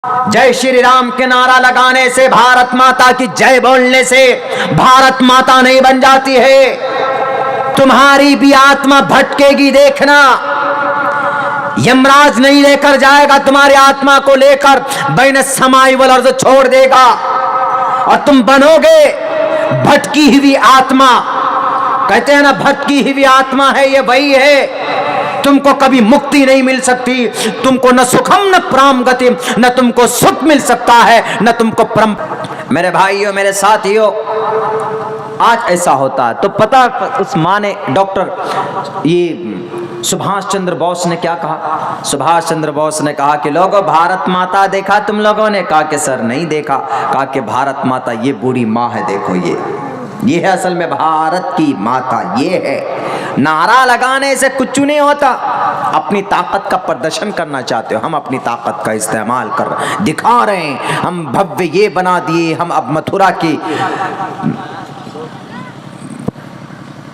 जय श्री राम के नारा लगाने से, भारत माता की जय बोलने से भारत माता नहीं बन जाती है। तुम्हारी भी आत्मा भटकेगी, देखना। यमराज नहीं लेकर जाएगा तुम्हारी आत्मा को, लेकर बैन समाई वल अर्ज़ छोड़ देगा और तुम बनोगे भटकी हुई आत्मा। कहते हैं ना, भटकी हुई आत्मा है ये वही है, तुमको कभी मुक्ति नहीं मिल सकती। तुमको न सुखम न प्राम गति, न तुमको सुख मिल सकता है न तुमको परम। मेरे भाइयों, मेरे साथियों, आज ऐसा होता है तो पता उस माँ ने, डॉक्टर ये सुभाष चंद्र बोस ने क्या कहा? सुभाष चंद्र बोस ने कहा कि लोगों, भारत माता देखा तुम लोगों ने? कहा कि सर नहीं देखा। कहा कि भारत माता ये बूढ़ी माँ है, देखो ये है असल में भारत की माता, ये है। नारा लगाने से कुछ नहीं होता। अपनी ताकत का प्रदर्शन करना चाहते हो, हम अपनी ताकत का इस्तेमाल कर दिखा रहे हैं। हम भव्य ये बना दिए, हम अब मथुरा की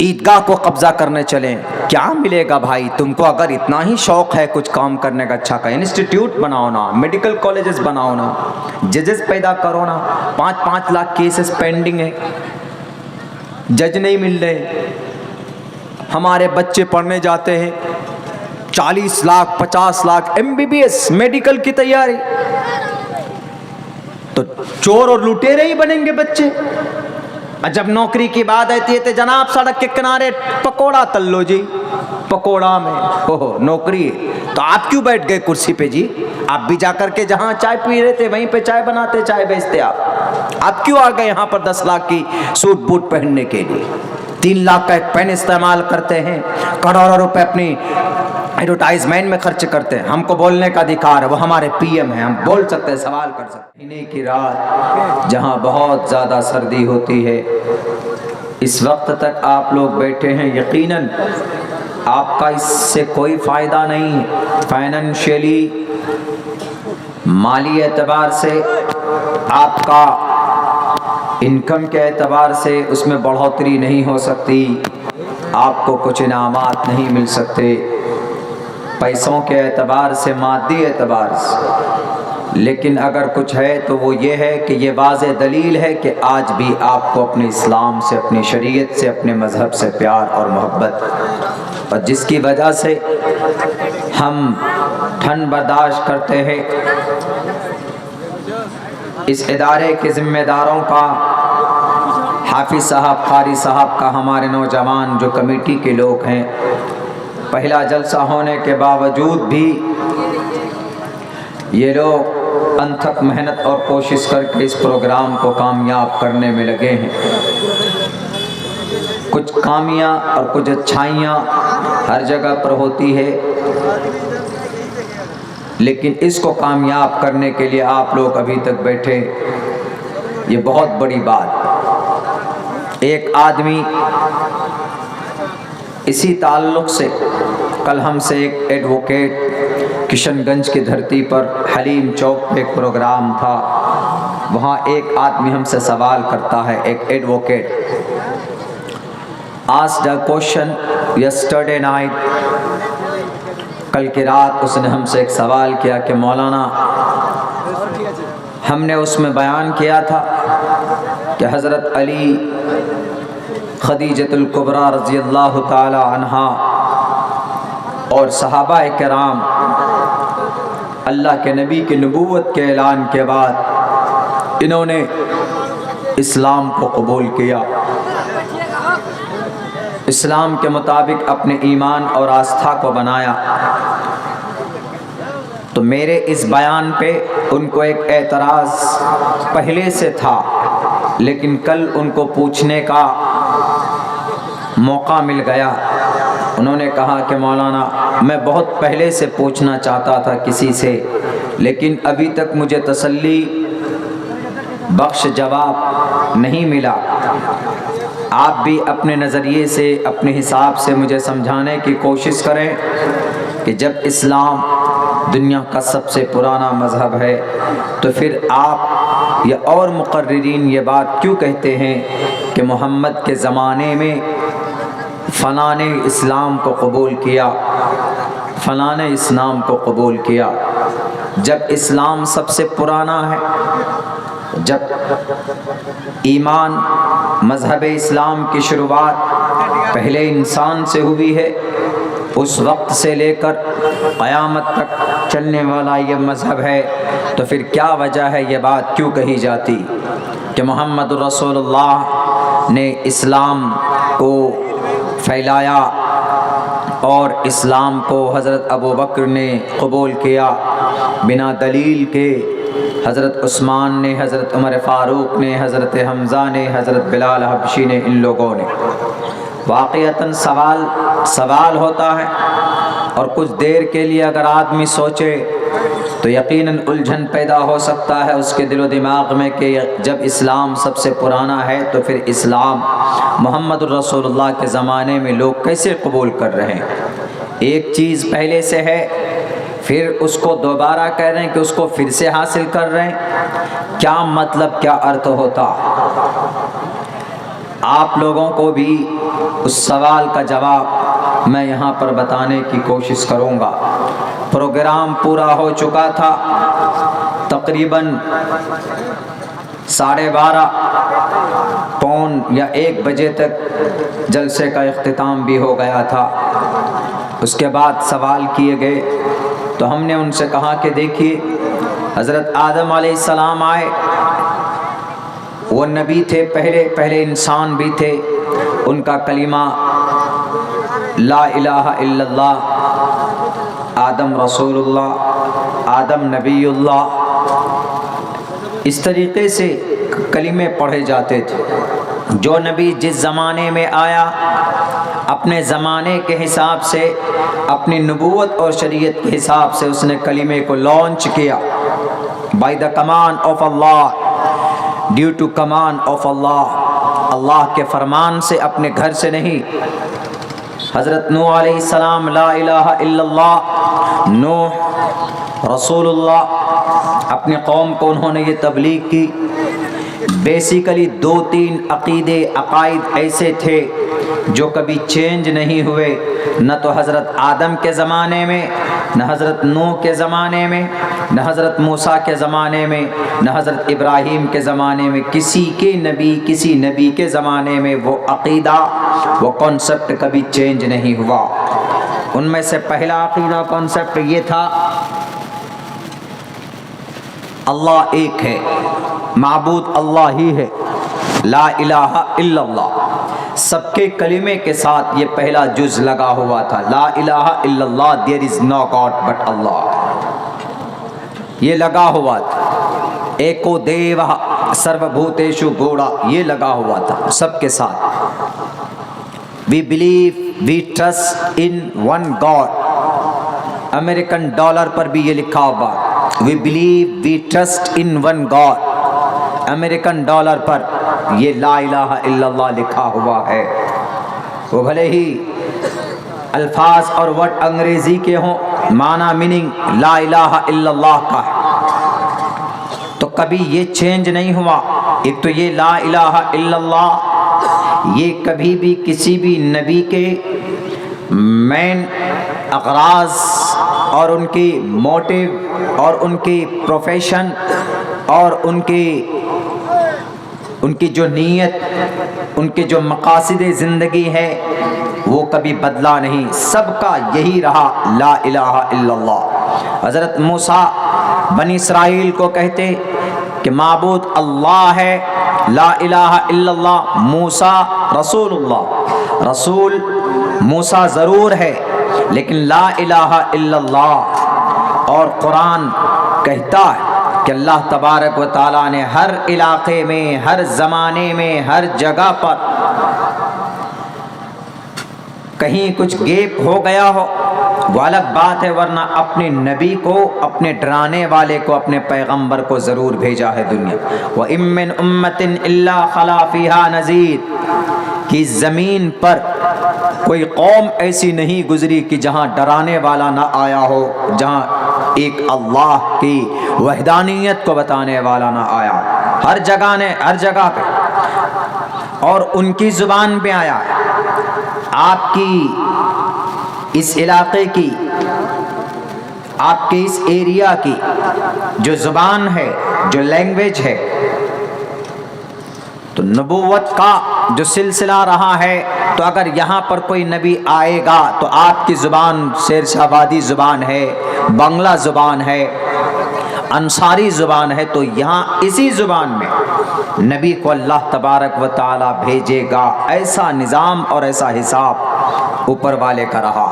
ईदगाह को कब्जा करने चले। क्या मिलेगा भाई तुमको? अगर इतना ही शौक है कुछ काम करने का, अच्छा का इंस्टीट्यूट बनाओ ना, मेडिकल कॉलेजेस बनाओ ना, जजेस पैदा करो ना। 5-5 लाख केसेस पेंडिंग है, जज नहीं मिल रहे। हमारे बच्चे पढ़ने जाते हैं, 40 लाख 50 लाख MBBS मेडिकल की तैयारी, तो चोर और लुटेरे ही बनेंगे बच्चे। और जब नौकरी की बात आती है तो जनाब सड़क के किनारे पकोड़ा तल लो जी, पकोड़ा में ओहो नौकरी, तो आप क्यों बैठ गए कुर्सी पे जी? आप भी जाकर के जहां चाय पी रहे थे वहीं पे चाय बनाते, चाय बेचते। आप क्यों आ गए यहाँ पर 10 लाख की सूट बूट पहनने के लिए? 3 लाख का एक पेन इस्तेमाल करते हैं, करोड़ों रुपए अपनी एडवर्टाइजमेंट में खर्च करते हैं। हमको बोलने का अधिकार है, वो हमारे PM हैं, हम बोल सकते हैं, सवाल कर सकते हैं। महीने की रात जहां बहुत ज़्यादा सर्दी होती है, इस वक्त तक आप लोग बैठे हैं, यकीनन आपका इससे कोई फ़ायदा नहीं है। फाइनेंशियली, माली एतबार से, आपका इनकम के एतबार से उसमें बढ़ोतरी नहीं हो सकती, आपको कुछ इनामात नहीं मिल सकते पैसों के एतबार से, मादी एतबार से। लेकिन अगर कुछ है तो वो ये है कि ये वाज़े दलील है कि आज भी आपको अपने इस्लाम से, अपनी शरीयत से, अपने मज़हब से प्यार और मोहब्बत, और जिसकी वजह से हम ठंड बर्दाश्त करते हैं। इस इदारे के ज़िम्मेदारों का, हाफिज़ साहब, कारी साहब का, हमारे नौजवान जो कमेटी के लोग हैं, पहला जलसा होने के बावजूद भी ये लोग अनथक मेहनत और कोशिश करके इस प्रोग्राम को कामयाब करने में लगे हैं। कुछ खामियां और कुछ अच्छाइयाँ हर जगह पर होती है, लेकिन इसको कामयाब करने के लिए आप लोग अभी तक बैठे, ये बहुत बड़ी बात। एक आदमी इसी ताल्लुक़ से, कल हमसे एक एडवोकेट किशनगंज की धरती पर हलीम चौक पे एक प्रोग्राम था, वहाँ एक आदमी हमसे सवाल करता है, एक advocate asked a question yesterday night, कल की रात उसने हमसे एक सवाल किया कि मौलाना, हमने उसमें बयान किया था कि हज़रत अली खदीजतुल कुबरा रज़ी अल्लाह ताला अन्हा और सहाबा किराम अल्लाह के नबी की नबूवत के ऐलान के बाद इन्होंने इस्लाम को कबूल किया, इस्लाम के मुताबिक अपने ईमान और आस्था को बनाया। तो मेरे इस बयान पे उनको एक एतराज़ पहले से था, लेकिन कल उनको पूछने का मौका मिल गया। उन्होंने कहा कि मौलाना, मैं बहुत पहले से पूछना चाहता था किसी से, लेकिन अभी तक मुझे तसल्ली बख्श जवाब नहीं मिला। आप भी अपने नज़रिए से, अपने हिसाब से मुझे समझाने की कोशिश करें कि जब इस्लाम दुनिया का सबसे पुराना मज़हब है, तो फिर आप या और मुक़र्रिरीन ये बात क्यों कहते हैं कि मोहम्मद के ज़माने में फ़लाँ ने इस्लाम को कबूल किया, फ़लाँ ने इस्लाम को कबूल किया? جب اسلام سب سے پرانا ہے، جب ایمان مذہب اسلام کی شروعات پہلے انسان سے ہوئی ہے، اس وقت سے لے کر قیامت تک چلنے والا یہ مذہب ہے، تو پھر کیا وجہ ہے یہ بات کیوں کہی جاتی کہ محمد رسول اللہ نے اسلام کو پھیلایا اور اسلام کو حضرت ابوبکر نے قبول کیا بنا دلیل کے، حضرت عثمان نے، حضرت عمر فاروق نے، حضرت حمزہ نے، حضرت بلال حبشی نے، ان لوگوں نے؟ واقعتاً سوال ہوتا ہے، اور کچھ دیر کے لیے اگر آدمی سوچے تو یقیناً الجھن پیدا ہو سکتا ہے اس کے دل و دماغ میں کہ جب اسلام سب سے پرانا ہے تو پھر اسلام محمد الرسول اللہ کے زمانے میں لوگ کیسے قبول کر رہے ہیں؟ ایک چیز پہلے سے ہے، پھر اس کو دوبارہ کہہ رہے ہیں کہ اس کو پھر سے حاصل کر رہے ہیں، کیا مطلب، کیا ارتھ ہوتا؟ آپ لوگوں کو بھی اس سوال کا جواب میں یہاں پر بتانے کی کوشش کروں گا۔ پروگرام پورا ہو چکا تھا، تقریباً 12:30 پون یا 1 بجے تک جلسے کا اختتام بھی ہو گیا تھا۔ اس کے بعد سوال کیے گئے تو ہم نے ان سے کہا کہ دیکھیے، حضرت آدم علیہ السلام آئے، وہ نبی تھے، پہلے انسان بھی تھے، ان کا کلمہ لا الہ الا اللہ، آدم رسول اللہ، آدم نبی اللہ، اس طریقے سے کلمے پڑھے جاتے تھے۔ جو نبی جس زمانے میں آیا، اپنے زمانے کے حساب سے، اپنی نبوت اور شریعت کے حساب سے اس نے کلمے کو لانچ کیا، بائی دا کمانڈ آف اللہ، ڈیو ٹو کمانڈ آف اللہ، اللہ کے فرمان سے، اپنے گھر سے نہیں۔ حضرت نوح علیہ السلام لا الہ الا اللہ، نوح رسول اللہ، اپنی قوم کو انہوں نے یہ تبلیغ کی۔ بیسیکلی 2-3 عقیدے، عقائد ایسے تھے جو کبھی چینج نہیں ہوئے، نہ تو حضرت آدم کے زمانے میں، نہ حضرت نوح کے زمانے میں، نہ حضرت موسیٰ کے زمانے میں، نہ حضرت ابراہیم کے زمانے میں، کسی نبی کے زمانے میں وہ عقیدہ، وہ کانسیپٹ کبھی چینج نہیں ہوا۔ ان میں سے پہلا عقیدہ، کانسیپٹ یہ تھا، اللہ ایک ہے، معبود اللہ ہی ہے، لا الہ الا اللہ۔ سب کے کلمے کے ساتھ یہ پہلا جز لگا ہوا تھا، لا الہ الا اللہ، there is no God but اللہ، یہ لگا ہوا تھا۔ ایکو دیوہ سرو بھوتیشو گوڑا، یہ لگا ہوا تھا سب کے ساتھ۔ we believe, we trust in one God، American dollar پر بھی یہ لکھا ہوا، we believe, we trust in one God، American dollar پر یہ لا الہ الا اللہ لکھا ہوا ہے۔ وہ بھلے ہی الفاظ اور ورڈ انگریزی کے ہوں، معنی میننگ لا الہ الا اللہ کا ہے، تو کبھی یہ چینج نہیں ہوا۔ ایک تو یہ لا الہ الا اللہ، یہ کبھی بھی کسی بھی نبی کے مین اغراض اور ان کی موٹیو اور ان کی پروفیشن اور ان کی جو نیت، ان کے جو مقاصد زندگی ہے، وہ کبھی بدلا نہیں، سب کا یہی رہا، لا الہ الا اللہ۔ حضرت موسیٰ بنی اسرائیل کو کہتے کہ معبود اللہ ہے، لا الہ الا اللہ، موسیٰ رسول اللہ، رسول موسیٰ ضرور ہے لیکن لا الہ الا اللہ۔ اور قرآن کہتا ہے کہ اللہ تبارک و تعالیٰ نے ہر علاقے میں، ہر زمانے میں، ہر جگہ پر کہیں کچھ گیپ ہو گیا ہو وہ الگ بات ہے، ورنہ اپنے نبی کو، اپنے ڈرانے والے کو، اپنے پیغمبر کو ضرور بھیجا ہے دنیا۔ وَإِن مِّنْ أُمَّةٍ إِلَّا خَلَا فِيهَا نَذِيرٌ، کہ زمین پر کوئی قوم ایسی نہیں گزری کہ جہاں ڈرانے والا نہ آیا ہو، جہاں ایک اللہ کی وحدانیت کو بتانے والا نہ آیا۔ ہر جگہ پہ اور ان کی زبان پہ آیا ہے۔ آپ کی اس علاقے کی آپ کے اس ایریا کی جو زبان ہے، جو لینگویج ہے، تو نبوت کا جو سلسلہ رہا ہے، تو اگر یہاں پر کوئی نبی آئے گا تو آپ کی زبان شیر شاہ آبادی زبان ہے، بنگلہ زبان ہے، انصاری زبان ہے، تو یہاں اسی زبان میں نبی کو اللہ تبارک و تعالی بھیجے گا۔ ایسا نظام اور ایسا حساب اوپر والے کا رہا۔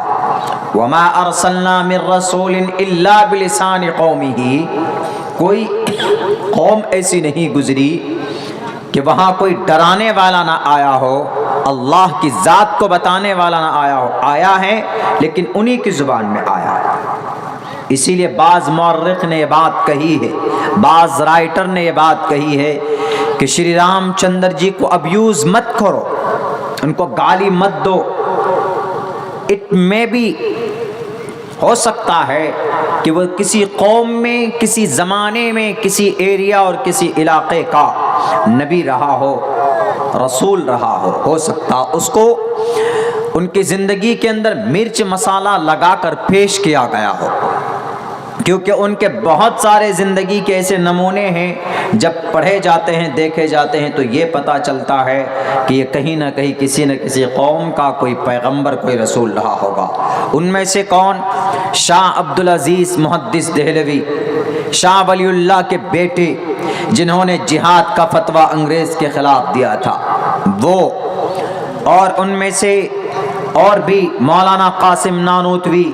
وَمَا أَرْسَلْنَا مِن رَّسُولٍ إِلَّا بِلِسَانِ قَوْمِهِ، کوئی قوم ایسی نہیں گزری کہ وہاں کوئی ڈرانے والا نہ آیا ہو، اللہ کی ذات کو بتانے والا نہ آیا ہو، آیا ہے لیکن انہی کی زبان میں آیا ہے۔ اسی لیے بعض مورخ نے یہ بات کہی ہے، بعض رائٹر نے یہ بات کہی ہے کہ شری رام چندر جی کو ابیوز مت کرو، ان کو گالی مت دو۔ اٹ میں بھی ہو سکتا ہے کہ وہ کسی قوم میں، کسی زمانے میں، کسی ایریا اور کسی علاقے کا نبی رہا ہو، رسول رہا ہو سکتا اس کو ان کی زندگی کے اندر مرچ مسالہ لگا کر پیش کیا گیا ہو، کیونکہ ان کے بہت سارے زندگی کے ایسے نمونے ہیں جب پڑھے جاتے ہیں، دیکھے جاتے ہیں، تو یہ پتہ چلتا ہے کہ یہ کہیں نہ کہیں کسی نہ کسی قوم کا کوئی پیغمبر، کوئی رسول رہا ہوگا۔ ان میں سے کون؟ شاہ عبدالعزیز محدث دہلوی، شاہ ولی اللہ کے بیٹے، جنہوں نے جہاد کا فتویٰ انگریز کے خلاف دیا تھا، وہ، اور ان میں سے اور بھی مولانا قاسم نانوتوی،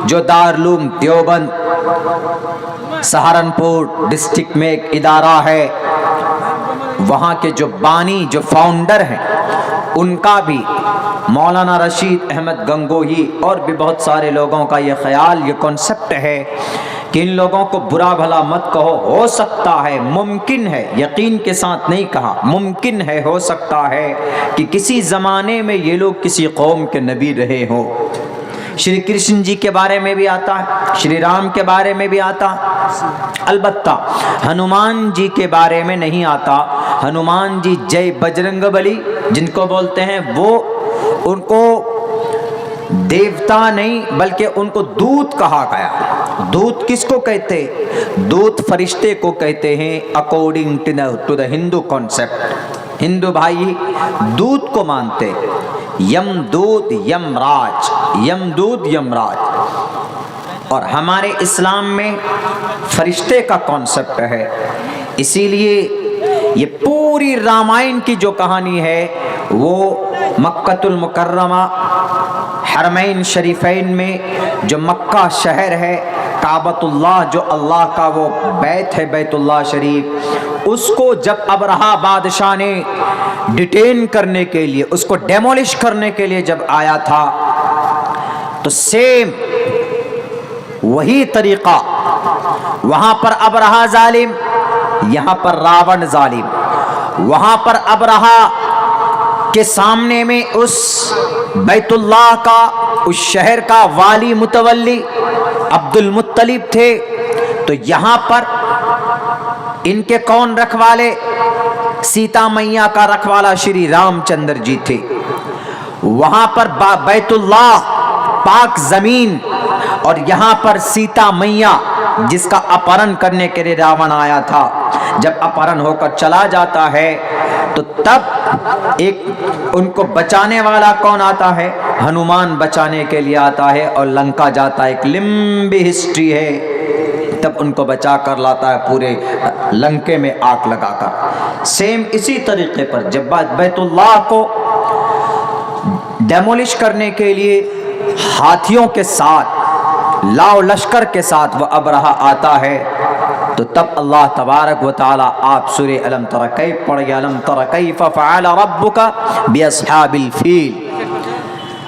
جو دارالعلوم دیوبند سہارنپور ڈسٹرکٹ میں ایک ادارہ ہے، وہاں کے جو بانی، جو فاؤنڈر ہیں، ان کا بھی، مولانا رشید احمد گنگوہی اور بھی بہت سارے لوگوں کا یہ خیال، یہ کنسپٹ ہے کہ ان لوگوں کو برا بھلا مت کہو، ہو سکتا ہے، ممکن ہے، یقین کے ساتھ نہیں کہا، ممکن ہے، ہو سکتا ہے کہ کسی زمانے میں یہ لوگ کسی قوم کے نبی رہے ہوں۔ شری کرشن جی کے بارے میں بھی آتا ہے، شری رام کے بارے میں بھی آتا، البتہ ہنومان جی کے بارے میں نہیں آتا۔ ہنومان جی جے بجرنگ بلی جن کو بولتے ہیں، وہ ان کو دیوتا نہیں بلکہ ان کو دودت کہا گیا۔ دودت کس کو کہتے؟ دودت فرشتے کو کہتے ہیں، according to the Hindu concept. ہندو بھائی دودت کو مانتے، یم دود یم راج، یم دود یم راج، اور ہمارے اسلام میں فرشتے کا کانسیپٹ ہے۔ اسی لیے یہ پوری رامائن کی جو کہانی ہے وہ مکہ المکرمہ، حرمین شریفین میں جو مکہ شہر ہے، کعبۃ اللہ جو اللہ کا وہ بیت ہے، بیت اللہ شریف، اس کو جب ابرہہ بادشاہ نے ڈیٹین کرنے کے لیے، اس کو ڈیمولش کرنے کے لیے جب آیا تھا، تو سیم وہی طریقہ، وہاں پر ابرہہ ظالم، یہاں پر راون ظالم، وہاں پر ابرہہ کے سامنے میں اس بیت اللہ کا، اس شہر کا والی متولی عبد المطلب تھے، تو یہاں پر ان کے کون رکھوالے؟ سیتا میاں کا رکھوالا شری رام چندر جی تھے۔ وہاں پر بیت اللہ پاک زمین، اور یہاں پر سیتا میاں جس کا اپہرن کرنے کے لیے راون آیا تھا، جب اپہرن ہو کر چلا جاتا ہے تو تب ایک ان کو بچانے والا کون آتا ہے؟ ہنومان بچانے کے لیے آتا ہے، اور لنکا جاتا ہے، ایک لمبی ہسٹری ہے، تب ان کو بچا کر لاتا ہے، پورے لنکے میں آگ لگا کر۔ سیم اسی طریقے پر جب بیت اللہ کو ڈیمولش کرنے کے لیے ہاتھیوں کے ساتھ، لاؤ لشکر کے ساتھ وہ ابرہہ آتا ہے، تو تب اللہ تبارک و تعالی آپ سورہ الم تر کیف پڑھیں، الم تر کیف فعل ربک باصحاب الفیل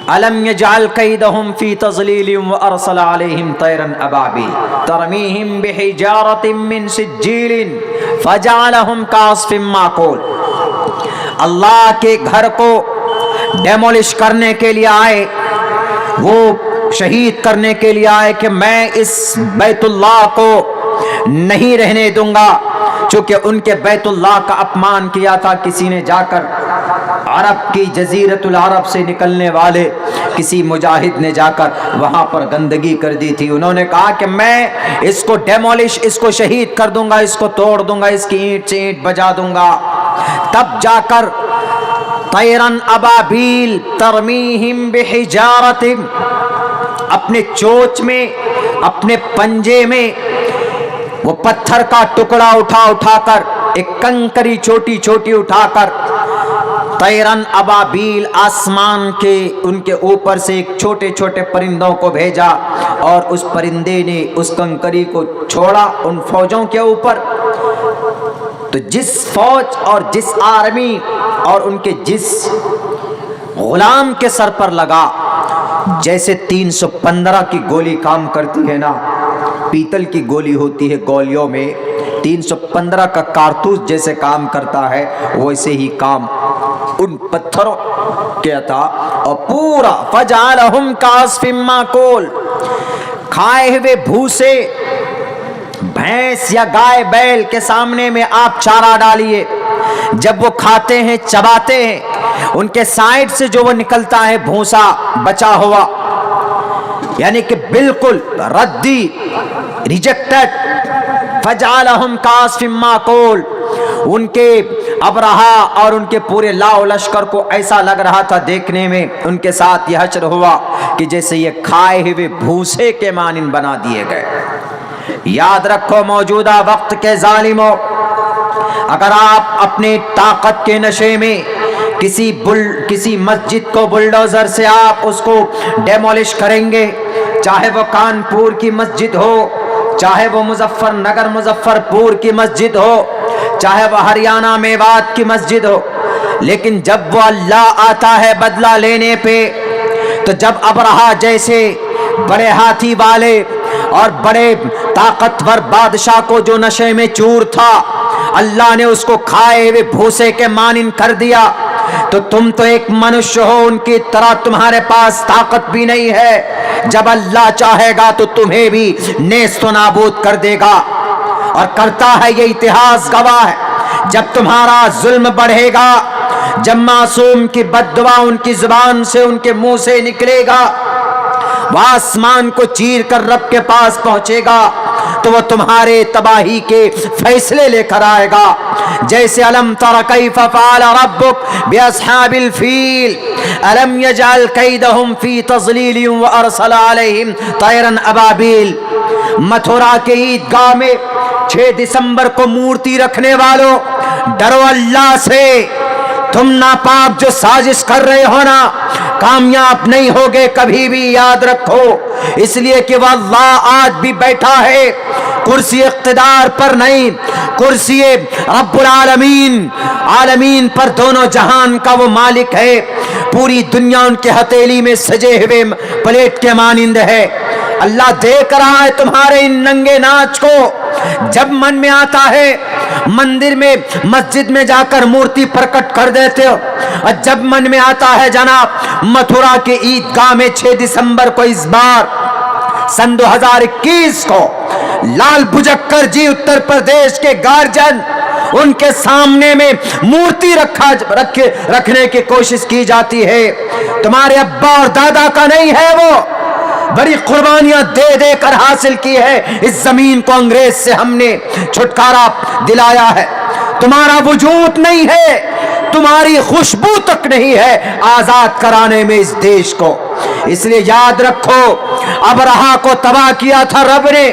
الم یجعل کیدہم فی تضلیل وارسل علیہم طیرا ابابیل ترمیہم بحجارۃ من سجیل فجعلہم کعصف ماکول۔ اللہ کے گھر کو ڈیمولش کرنے کے لیے آئے، وہ شہید کرنے کے لیے آئے کہ میں اس بیت اللہ کو نہیں رہنے دوں گا، چونکہ ان کے بیت اللہ کا اپمان کیا تھا کسی نے جا کر، عرب کی جزیرت العرب سے نکلنے والے کسی مجاہد نے جا کر وہاں پر گندگی کر دی تھی. انہوں نے کہا کہ میں اس کو ڈیمولش، اس کو شہید کر دوں گا، اس کو توڑ دوں گا، اس کی اینٹ سے اینٹ بجا دوں گا. تب جا کر طیرن ابابیل ترمیہم بحجارت، اپنے چونچ میں، اپنے پنجے میں وہ پتھر کا ٹکڑا اٹھا کر، ایک کنکری چھوٹی چھوٹی اٹھا کر، طیرن ابابیل، آسمان کے ان کے اوپر سے ایک چھوٹے چھوٹے پرندوں کو بھیجا، اور اس پرندے نے اس کنکری کو چھوڑا ان فوجوں کے اوپر. تو جس فوج اور جس آرمی اور ان کے جس غلام کے سر پر لگا، جیسے 315 کی گولی کام کرتی ہے نا، پیتل کی گولی ہوتی ہے گولیوں میں، 315 کا کارتوس جیسے کام کرتا ہے، ویسے ہی کام ان پتھروں کیا تھا. اور پورا فجعلہم کعصف ماکول، کھائے ہوئے بھوسے بھینس یا گائے بیل کے سامنے میں آپ چارہ ڈالیے، جب وہ کھاتے ہیں چباتے ہیں، ان کے سائڈ سے جو وہ نکلتا ہے بھوسا بچا ہوا، یعنی کہ بالکل ردی، ریجیکٹڈ. فجعلہم کعصف ماکول، ان کے ابرہا اور ان کے پورے لاؤ لشکر کو ایسا لگ رہا تھا دیکھنے میں، ان کے ساتھ یہ حشر ہوا کہ جیسے یہ کھائے ہوئے بھوسے کے مانند بنا دیے گئے. یاد رکھو موجودہ وقت کے ظالموں، اگر آپ اپنے طاقت کے نشے میں کسی مسجد کو بلڈوزر سے آپ اس کو ڈیمولش کریں گے، چاہے وہ کانپور کی مسجد ہو، چاہے وہ مظفر نگر مظفر پور کی مسجد ہو، چاہے وہ ہریانہ میوات کی مسجد ہو، لیکن جب وہ اللہ آتا ہے بدلہ لینے پہ، تو جب ابرہا جیسے بڑے ہاتھی والے اور بڑے طاقتور بادشاہ کو جو نشے میں چور تھا، اللہ نے اس کو کھائے ہوئے بھوسے کے مانند کر دیا، تو تم تو ایک منشیہ ہو، ان کی طرح تمہارے پاس طاقت بھی نہیں ہے. جب اللہ چاہے گا تو تمہیں بھی نیست و نابود کر دے گا، اور کرتا ہے، یہ اتہاس گواہ ہے. جب تمہارا ظلم بڑھے گا، جب معصوم کی بد دعا ان کی زبان سے، ان کے منہ سے نکلے گا، وہ آسمان کو چیر کر رب کے پاس پہنچے گا، تو وہ تمہارے تباہی کے فیصلے لے کر آئے گا. جیسے الم تر کیف فعل ربک باصحاب الفیل الم یجعل کیدہم فی تضلیل وارسل علیہم طیرا ابابیل. متھرا کے عیدگاہ میں 6 دسمبر کو مورتی رکھنے والوں، ڈرو اللہ سے. تم ناپاک جو سازش کر رہے ہو نا، کامیاب نہیں ہوگے کبھی بھی، یاد رکھو. اس لیے کہ وہ اللہ آج بھی بیٹھا ہے، کرسی اقتدار پر نہیں، کرسی رب العالمین، عالمین پر، دونوں جہان کا وہ مالک ہے. پوری دنیا ان کے ہتھیلی میں سجے ہوئے پلیٹ کے مانند ہے. اللہ دیکھ رہا ہے تمہارے ان ننگے ناچ کو. جب من میں آتا ہے مندر میں، مسجد میں جا کر مورتی پرکٹ کر دیتے ہو، اور جب من میں آتا ہے جناب متھرا کے عیدگاہ میں 6 دسمبر کو اس بار سن 2021 کو لال بجکر جی اتر پردیش کے گارجن، ان کے سامنے میں مورتی رکھنے کی کوشش کی جاتی ہے. تمہارے ابا اور دادا کا نہیں ہے، وہ بڑی قربانیاں دے دے کر حاصل کی ہے. اس زمین کو انگریز سے ہم نے چھٹکارا دلایا ہے. تمہارا وجود نہیں ہے، تمہاری خوشبو تک نہیں ہے آزاد کرانے میں اس دیش کو. اس لیے یاد رکھو، ابرہا کو تباہ کیا تھا رب نے،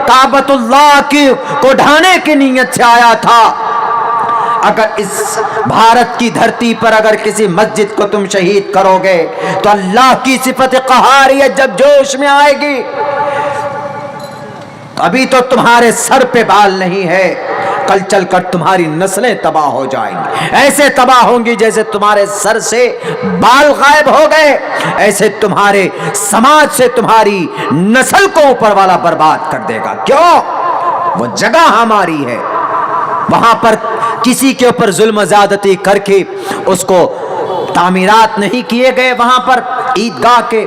کعبۃ اللہ کو ڈھانے کی نیت سے آیا تھا. اگر اس بھارت کی دھرتی پر اگر کسی مسجد کو تم شہید کرو گے تو اللہ کی صفت قہاریت جب جوش میں آئے گی. ابھی تو تمہارے سر پہ بال نہیں ہے، کل چل کر تمہاری نسلیں تباہ ہو جائیں گی. ایسے تباہ ہوں گی جیسے تمہارے سر سے بال غائب ہو گئے، ایسے تمہارے سماج سے تمہاری نسل کو اوپر والا برباد کر دے گا. کیوں؟ وہ جگہ ہماری ہے، وہاں پر کسی کے اوپر ظلم زیادتی کر کے اس کو تعمیرات نہیں کیے گئے. وہاں پر عیدگاہ کے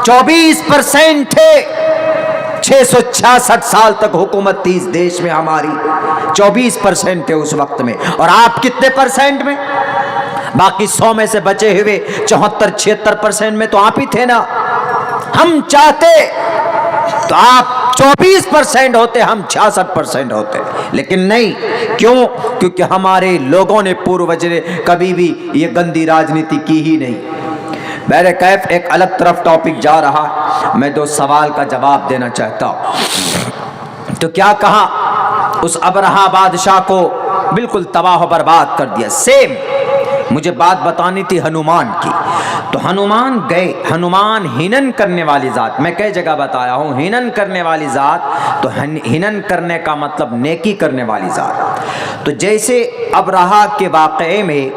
24% تھے. 666 سال تک حکومت تھی اس دیش میں ہماری، 24% تھے اس وقت میں. اور آپ کتنے پرسنٹ میں؟ باقی 100 میں سے بچے ہوئے 74-76% میں تو آپ ہی تھے نا. ہم چاہتے تو آپ 24% ہوتے, ہم 66% ہوتے, لیکن نہیں. کیوں؟ کیونکہ ہمارے لوگوں نے پوروج نے کبھی بھی یہ گندی راجنیتی کی ہی نہیں. میرے کیف ایک الگ طرف ٹاپک جا رہا, میں 2 سوال کا جواب دینا چاہتا ہوں. تو کیا کہا, اس ابرہہ بادشاہ کو بالکل تباہ و برباد کر دیا. سیم مجھے بات بتانی تھی ہنومان کی, تو ہنومان گئے. ہنومان ہنن کرنے والی ذات, میں کئی جگہ بتایا ہوں ہنن کرنے والی ذات, تو ہنن کرنے کا مطلب نیکی کرنے والی ذات. تو جیسے ابرہہ کے واقعے میں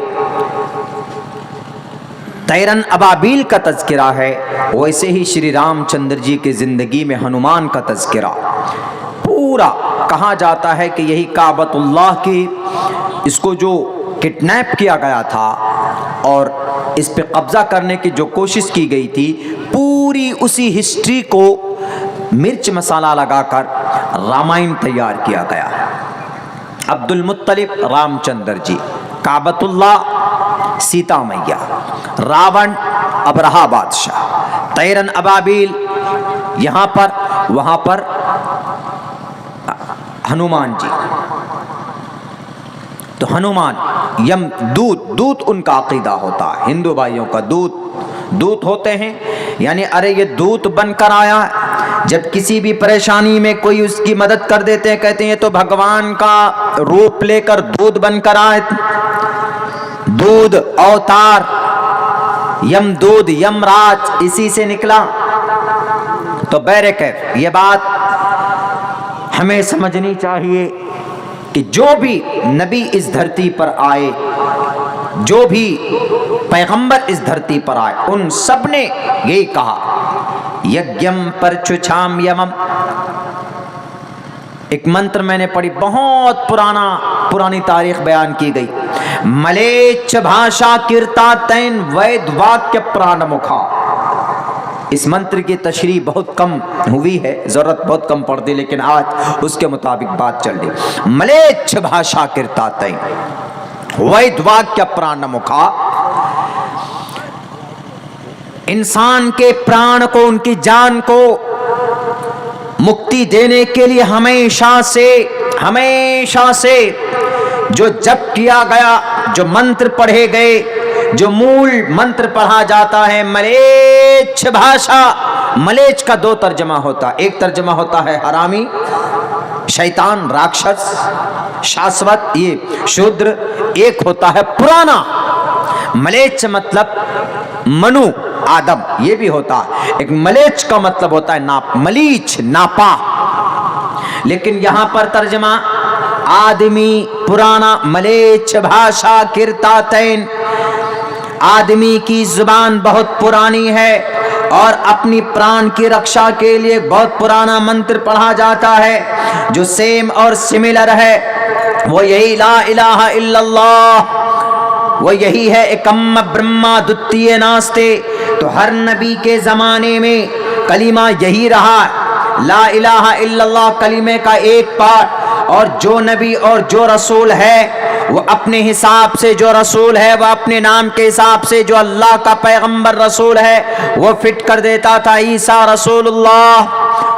طیرن ابابیل کا تذکرہ ہے, ویسے ہی شری رام چندر جی کی زندگی میں ہنومان کا تذکرہ پورا کہا جاتا ہے کہ یہی کعبۃ اللہ کی, اس کو جو کڈنیپ کیا گیا تھا اور اس پہ قبضہ کرنے کی جو کوشش کی گئی تھی, پوری اسی ہسٹری کو مرچ مسالہ لگا کر رامائن تیار کیا گیا. عبد المطلب رام چندر جی, کعبۃ اللہ سیتا میاں, راون ابرہہ بادشاہ, طیرن ابابیل یہاں پر, وہاں پر ہنومان جی. تو ہنومان یم دودھ ان کا عقیدہ ہوتا ہے, ہندو بھائیوں کا دودھ ہوتے ہیں, یعنی ارے یہ دودھ بن کر آیا ہے. جب کسی بھی پریشانی میں کوئی اس کی مدد کر دیتے ہیں, کہتے ہیں یہ تو بھگوان کا روپ لے کر دودھ بن کر آئے. دودھ اوتار, یم دودھ یم راج اسی سے نکلا. تو بہرکیف یہ بات ہمیں سمجھنی چاہیے کہ جو بھی نبی اس دھرتی پر آئے, جو بھی پیغمبر اس دھرتی پر آئے, ان سب نے یہی کہا یگیم پرچھام یمم. ایک منتر میں نے پڑھی, بہت پرانی تاریخ بیان کی گئی. ملیچ بھاشا کرتا تین وید واکیہ پران مکھا. اس منتر کی تشریح بہت کم ہوئی ہے, ضرورت بہت کم پڑتی, لیکن آج اس کے مطابق بات چل رہی. ملیچ بھاشا کرتا تین وید واکیہ پران مکھا. انسان کے پران کو, ان کی جان کو مکتی دینے کے لیے ہمیشہ سے جو جپ کیا گیا, جو منتر پڑھے گئے, جو مول منتر پڑھا جاتا ہے, ملیچ بھاشا. ملیچ کا 2 ترجمہ ہوتا ہے, ایک ترجمہ ہوتا ہے حرامی, شیطان, راکشس, شاسوت, یہ شودر. ایک ہوتا ہے پرانا. ملیچ مطلب منو, آدم, یہ بھی ہوتا ہے. ایک ملیچ کا مطلب ہوتا ہے ملیچ, ناپا. لیکن یہاں پر ترجمہ آدمی پرانا. ملیچ بھاشا کرتا تین, آدمی کی زبان بہت پرانی ہے اور اپنی پران کی رکشا کے لیے بہت پرانا منتر پڑھا جاتا ہے جو سیم اور سملر ہے. وہ یہی لا الہ الا اللہ, وہ یہی ہے ایکم برہما دتیہ ناستے. تو ہر نبی کے زمانے میں کلمہ یہی رہا, لا الہ الا اللہ کلمے کا ایک پارٹ. اور جو نبی اور جو رسول ہے وہ اپنے حساب سے, جو رسول ہے وہ اپنے نام کے حساب سے, جو اللہ کا پیغمبر رسول ہے وہ فٹ کر دیتا تھا, عیسیٰ رسول اللہ,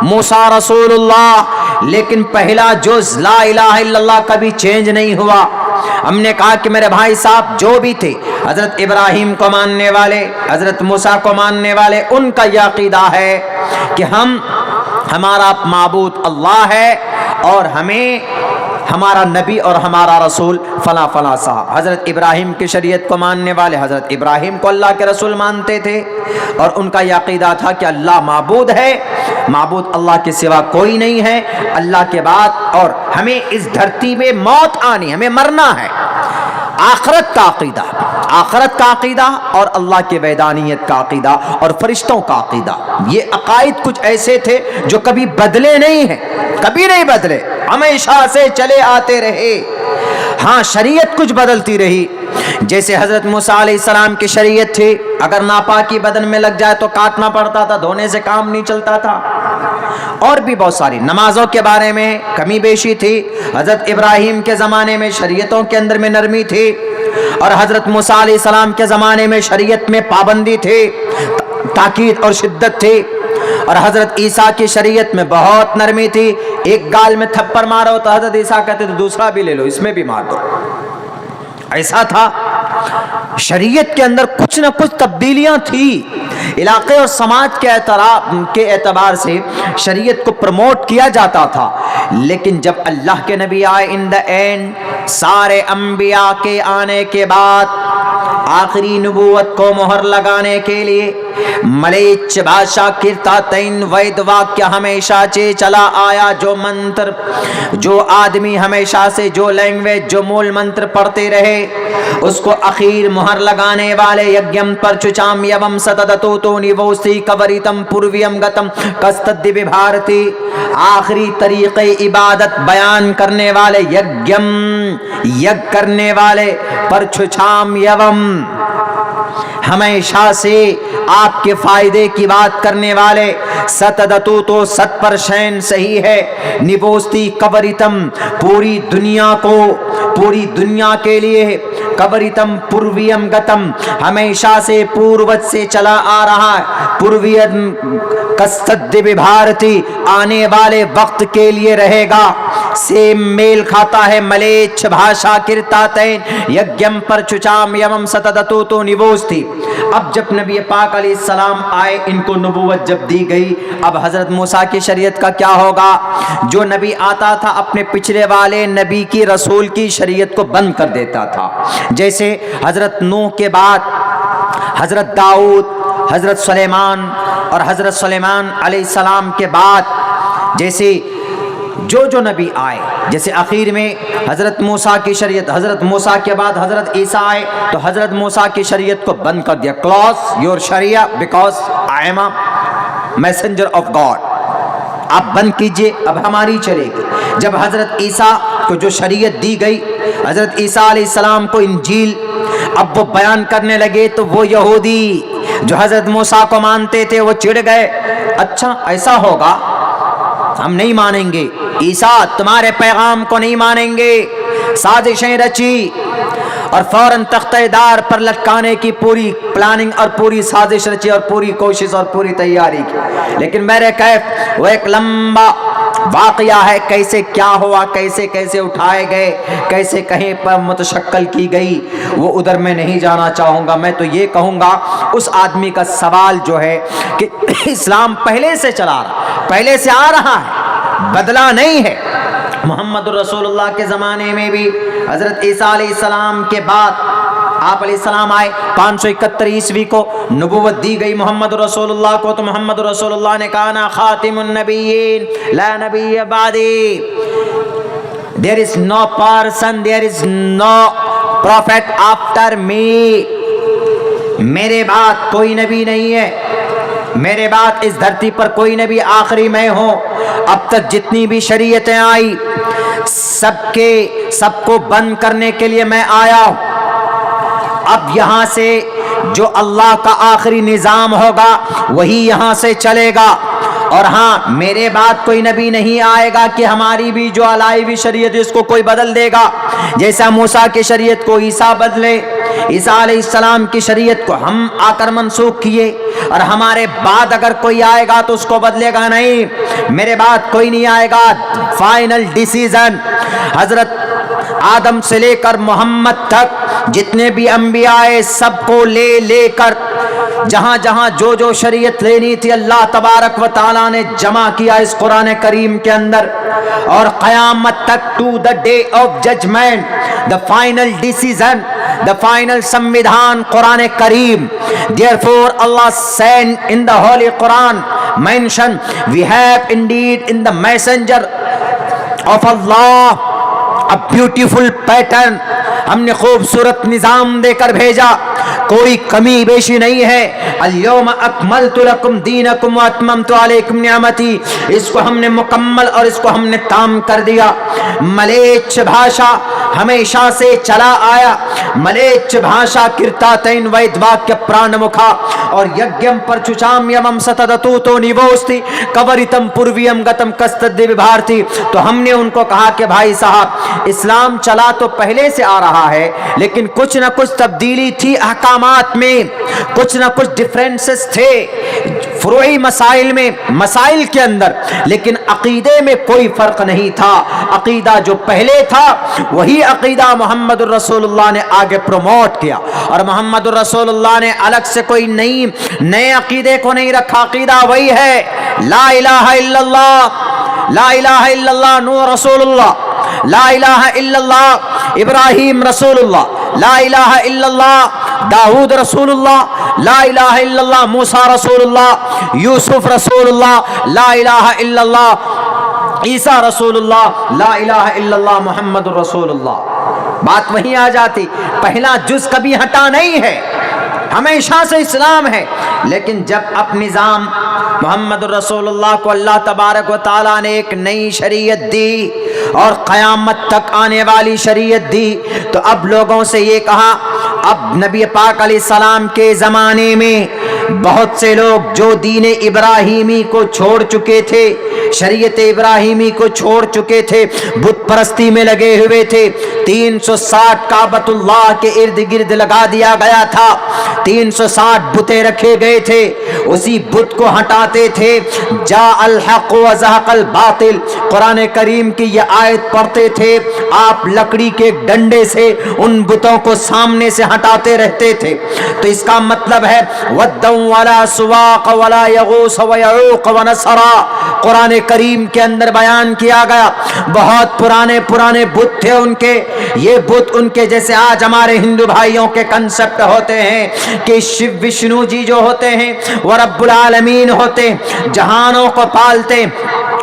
موسیٰ رسول اللہ. لیکن پہلا جز لا الہ الا اللہ کبھی چینج نہیں ہوا. ہم نے کہا کہ میرے بھائی صاحب جو بھی تھے, حضرت ابراہیم کو ماننے والے, حضرت موسیٰ کو ماننے والے, ان کا یہ عقیدہ ہے کہ ہمارا معبود اللہ ہے اور ہمیں ہمارا نبی اور ہمارا رسول فلاں فلاں صاحب. حضرت ابراہیم کی شریعت کو ماننے والے حضرت ابراہیم کو اللہ کے رسول مانتے تھے, اور ان کا یہ عقیدہ تھا کہ اللہ معبود ہے, معبود اللہ کے سوا کوئی نہیں ہے اللہ کے بعد, اور ہمیں اس دھرتی میں موت آنی, ہمیں مرنا ہے. آخرت کا عقیدہ, آخرت کا عقیدہ اور اللہ کے وحدانیت کا عقیدہ اور فرشتوں کا عقیدہ, یہ عقائد کچھ ایسے تھے جو کبھی بدلے نہیں ہیں, کبھی نہیں بدلے, ہمیشہ سے چلے آتے رہے. ہاں شریعت کچھ بدلتی رہی, جیسے حضرت موسیٰ علیہ السلام کی شریعت تھی, اگر ناپاکی بدن میں لگ جائے تو کاٹنا پڑتا تھا, دھونے سے کام نہیں چلتا تھا. اور بھی بہت ساری نمازوں کے بارے میں کمی بیشی تھی. حضرت ابراہیم کے زمانے میں شریعتوں کے اندر میں نرمی تھی. اور حضرت موسیٰ علیہ السلام کے زمانے میں شریعت میں پابندی تھی، تاکید اور شدت تھی، اور حضرت عیسیٰ کی شریعت میں بہت نرمی تھی۔ ایک گال میں تھپڑ مارو تو حضرت عیسیٰ کہتے تو دوسرا بھی لے لو، اس میں بھی مار دو، ایسا تھا۔ شریعت کے اندر کچھ نہ کچھ تبدیلیاں تھی، علاقے اور سماج کے اعتبار سے شریعت کو پروموٹ کیا جاتا تھا، لیکن جب اللہ کے نبی آئے ان دا اینڈ، سارے انبیاء کے آنے کے بعد آخری نبوت کو مہر لگانے کے لیے ملیچ بھاشا کرتا تین وید واکیہ ہمیشہ چلا آیا، جو منتر جو آدمی ہمیشہ سے جو لینگویج جو مول منتر پڑھتے رہے اس کو اخیر مہر لگانے والے یگیم پرچچام یوم ستدتو تو نیوستی کبریتم پورویم گتم کستدی بھارتی، آخری طریقے عبادت بیان کرنے والے یگیم یگ کرنے والے پرچچام یوم، ہمیشہ سے آپ کے فائدے کی بات کرنے والے، ستدتو تو 100% صحیح ہے، نبوستی کبریتم پوری دنیا کو پوری دنیا کے لیے، کبریتم پورویم گتم ہمیشہ سے پوروت سے چلا آ رہا ہے، پورویم کستدی بھارتی آنے والے وقت کے لیے رہے گا، سیم میل کھاتا ہے ملیچ بھاشا کرتاتین یگیم پرچچام یوم ستدتو تو نبوستی۔ اب جب نبی پاک علیہ السلام آئے، ان کو نبوت جب دی گئی، اب حضرت موسیٰ کی شریعت کا کیا ہوگا؟ جو نبی آتا تھا اپنے پچھلے والے نبی کی رسول کی شریعت کو بند کر دیتا تھا، جیسے حضرت نوح کے بعد حضرت داؤد، حضرت سلیمان، اور حضرت سلیمان علیہ السلام کے بعد جیسے جو نبی آئے، جیسے آخر میں حضرت موسیٰ کی شریعت، حضرت موسیٰ کے بعد حضرت عیسیٰ آئے تو حضرت موسیٰ کی شریعت کو بند کر دیا، کلوز یور شریعہ because I am a messenger of God, آپ بند کیجئے، اب ہماری چلے گی۔ جب حضرت عیسیٰ کو جو شریعت دی گئی، حضرت عیسیٰ علیہ السلام کو انجیل اب وہ بیان کرنے لگے تو وہ یہودی جو حضرت موسیٰ کو مانتے تھے وہ چڑ گئے، اچھا ایسا ہوگا، ہم نہیں مانیں گے، عیسیٰ تمہارے پیغام کو نہیں مانیں گے، سازشیں رچی اور فوراً تختہ دار پر لٹکانے کی پوری پلاننگ اور پوری سازش رچی اور پوری کوشش اور پوری تیاری کی، لیکن میرے کیف وہ ایک لمبا واقعہ ہے، کیسے کیا ہوا، کیسے کیسے اٹھائے گئے، کیسے کہیں پر متشکل کی گئی، وہ ادھر میں نہیں جانا چاہوں گا۔ میں تو یہ کہوں گا اس آدمی کا سوال جو ہے کہ اسلام پہلے سے چلا رہا، پہلے سے آ رہا ہے، بدلا نہیں ہے۔ محمد رسول اللہ کے زمانے میں بھی حضرت عیسیٰ علیہ السلام کے بعد آپ علیہ السلام آئے 571 عیسوی کو نبوت دی گئی محمد رسول اللہ کو، تو محمد رسول اللہ نے کہا نا خاتم النبیین لا نبی بعدی، there is no person, there is no prophet after me، میرے بعد کوئی نبی نہیں ہے، میرے بعد اس دھرتی پر کوئی نبی، آخری میں ہوں، اب تک جتنی بھی شریعتیں آئی سب کو بند کرنے کے لیے میں آیا ہوں، اب یہاں سے جو اللہ کا آخری نظام ہوگا وہی یہاں سے چلے گا، اور ہاں میرے بعد کوئی نبی نہیں آئے گا کہ ہماری بھی جو الائی ہوئی شریعت اس کو کوئی بدل دے گا، جیسا موسیٰ کی شریعت کو عیسیٰ بدلے، عیسیٰ علیہ السلام کی شریعت کو ہم آ کر منسوخ کیے، اور ہمارے بعد اگر کوئی آئے گا تو اس کو بدلے گا نہیں، میرے بعد کوئی نہیں آئے گا۔ فائنل ڈیسیژن حضرت آدم سے لے کر محمد تک جتنے بھی انبیاء آئے سب کو لے کر جہاں جہاں جو شریعت لینی تھی اللہ تبارک و تعالیٰ نے جمع کیا اس قرآن کریم کے اندر، اور قیامت تک to the day of judgment the final decision the final سموِدھان قرآن کریم۔ Therefore Allah sent in the Holy Quran mention we have indeed in the messenger of Allah a beautiful pattern، ہم نے خوبصورت نظام دے کر بھیجا، کوئی کمی بیشی نہیں ہے۔ الیوم اکملت لکم دینکم واتممت علیکم نعمتی، اس کو ہم نے مکمل اور اس کو ہم نے تام کر دیا۔ ملیچ بھاشا हमेशा से चला आया। मलेच्छ भाषा कीर्तातैन वैद्वाक्य प्राणमुखा और यज्ञम परचुचाम्यमं सतदतूतो निवोस्ति कवरितम पूर्वियम गतम कस्तद्दिव्य भारती। तो हमने उनको कहा कि भाई साहब, इस्लाम चला तो पहले से आ रहा है, लेकिन कुछ न कुछ तब्दीली थी अहकामात में, कुछ न कुछ डिफरेंसेस थे फुरूई मसाइल में, मसाइल के अंदर, लेकिन अकीदे में कोई फर्क नहीं था। अकीदा जो पहले था वही अकीदा मोहम्मदुर रसूलुल्लाह ने आगे प्रमोट किया, और मोहम्मदुर रसूलुल्लाह ने अलग से कोई नए अकीदे को नहीं रखा। अकीदा वही है, ला इलाहा इल्लल्लाह, ला इलाहा इल्लल्लाह नूह रसूलुल्लाह, ला इलाहा इल्लल्लाह इब्राहिम रसूलुल्लाह, ला इलाहा इल्लल्लाह दाऊद रसूलुल्लाह, ला इलाहा इल्लल्लाह मूसा रसूलुल्लाह, यूसुफ रसूलुल्लाह, ला इलाहा इल्लल्लाह ईसा रसूलुल्लाह, ला इलाहा इल्लल्लाह मुहम्मदुर रसूलुल्लाह। बात वहीं आ जाती, पहला जुज कभी हटा नहीं है, हमेशा से इस्लाम है। लेकिन जब अब निज़ाम मोहम्मदुर रसूलुल्लाह को अल्लाह तबारक व तआला ने एक नई शरीयत दी और क़यामत तक आने वाली शरीयत दी, तो अब लोगों से ये कहा, अब नबी पाक अलैहिस्सलाम के ज़माने में बहुत से लोग जो दीन इब्राहीमी को छोड़ चुके थे, शरीयत इब्राहीमी को छोड़ चुके थे, बुत परस्ती में लगे हुए थे। 360 काबतुल्लाह के इर्द गिर्द लगा दिया गया था, 360 बुतें रखे गए थे, उसी बुत को हटाते थे। जा अल हक़ व ज़हक़ल बातिल, कुरान करीम की ये आयत पढ़ते थे, आप लकड़ी के डंडे से उन बुतों को सामने से हटाते रहते थे। तो इसका मतलब है वद्दम वला सुवाक़ वला यगूस व यऊक़ व नसरा, कुरान करीम के अंदर बयान किया गया। बहुत पुराने पुराने बुत थे उनके, ये बुत उनके जैसे आज हमारे हिंदू भाइयों के कंसेप्ट होते हैं कि शिव विष्णु जी जो होते हैं वो रब्बुल आलमीन होते, जहानों को पालते,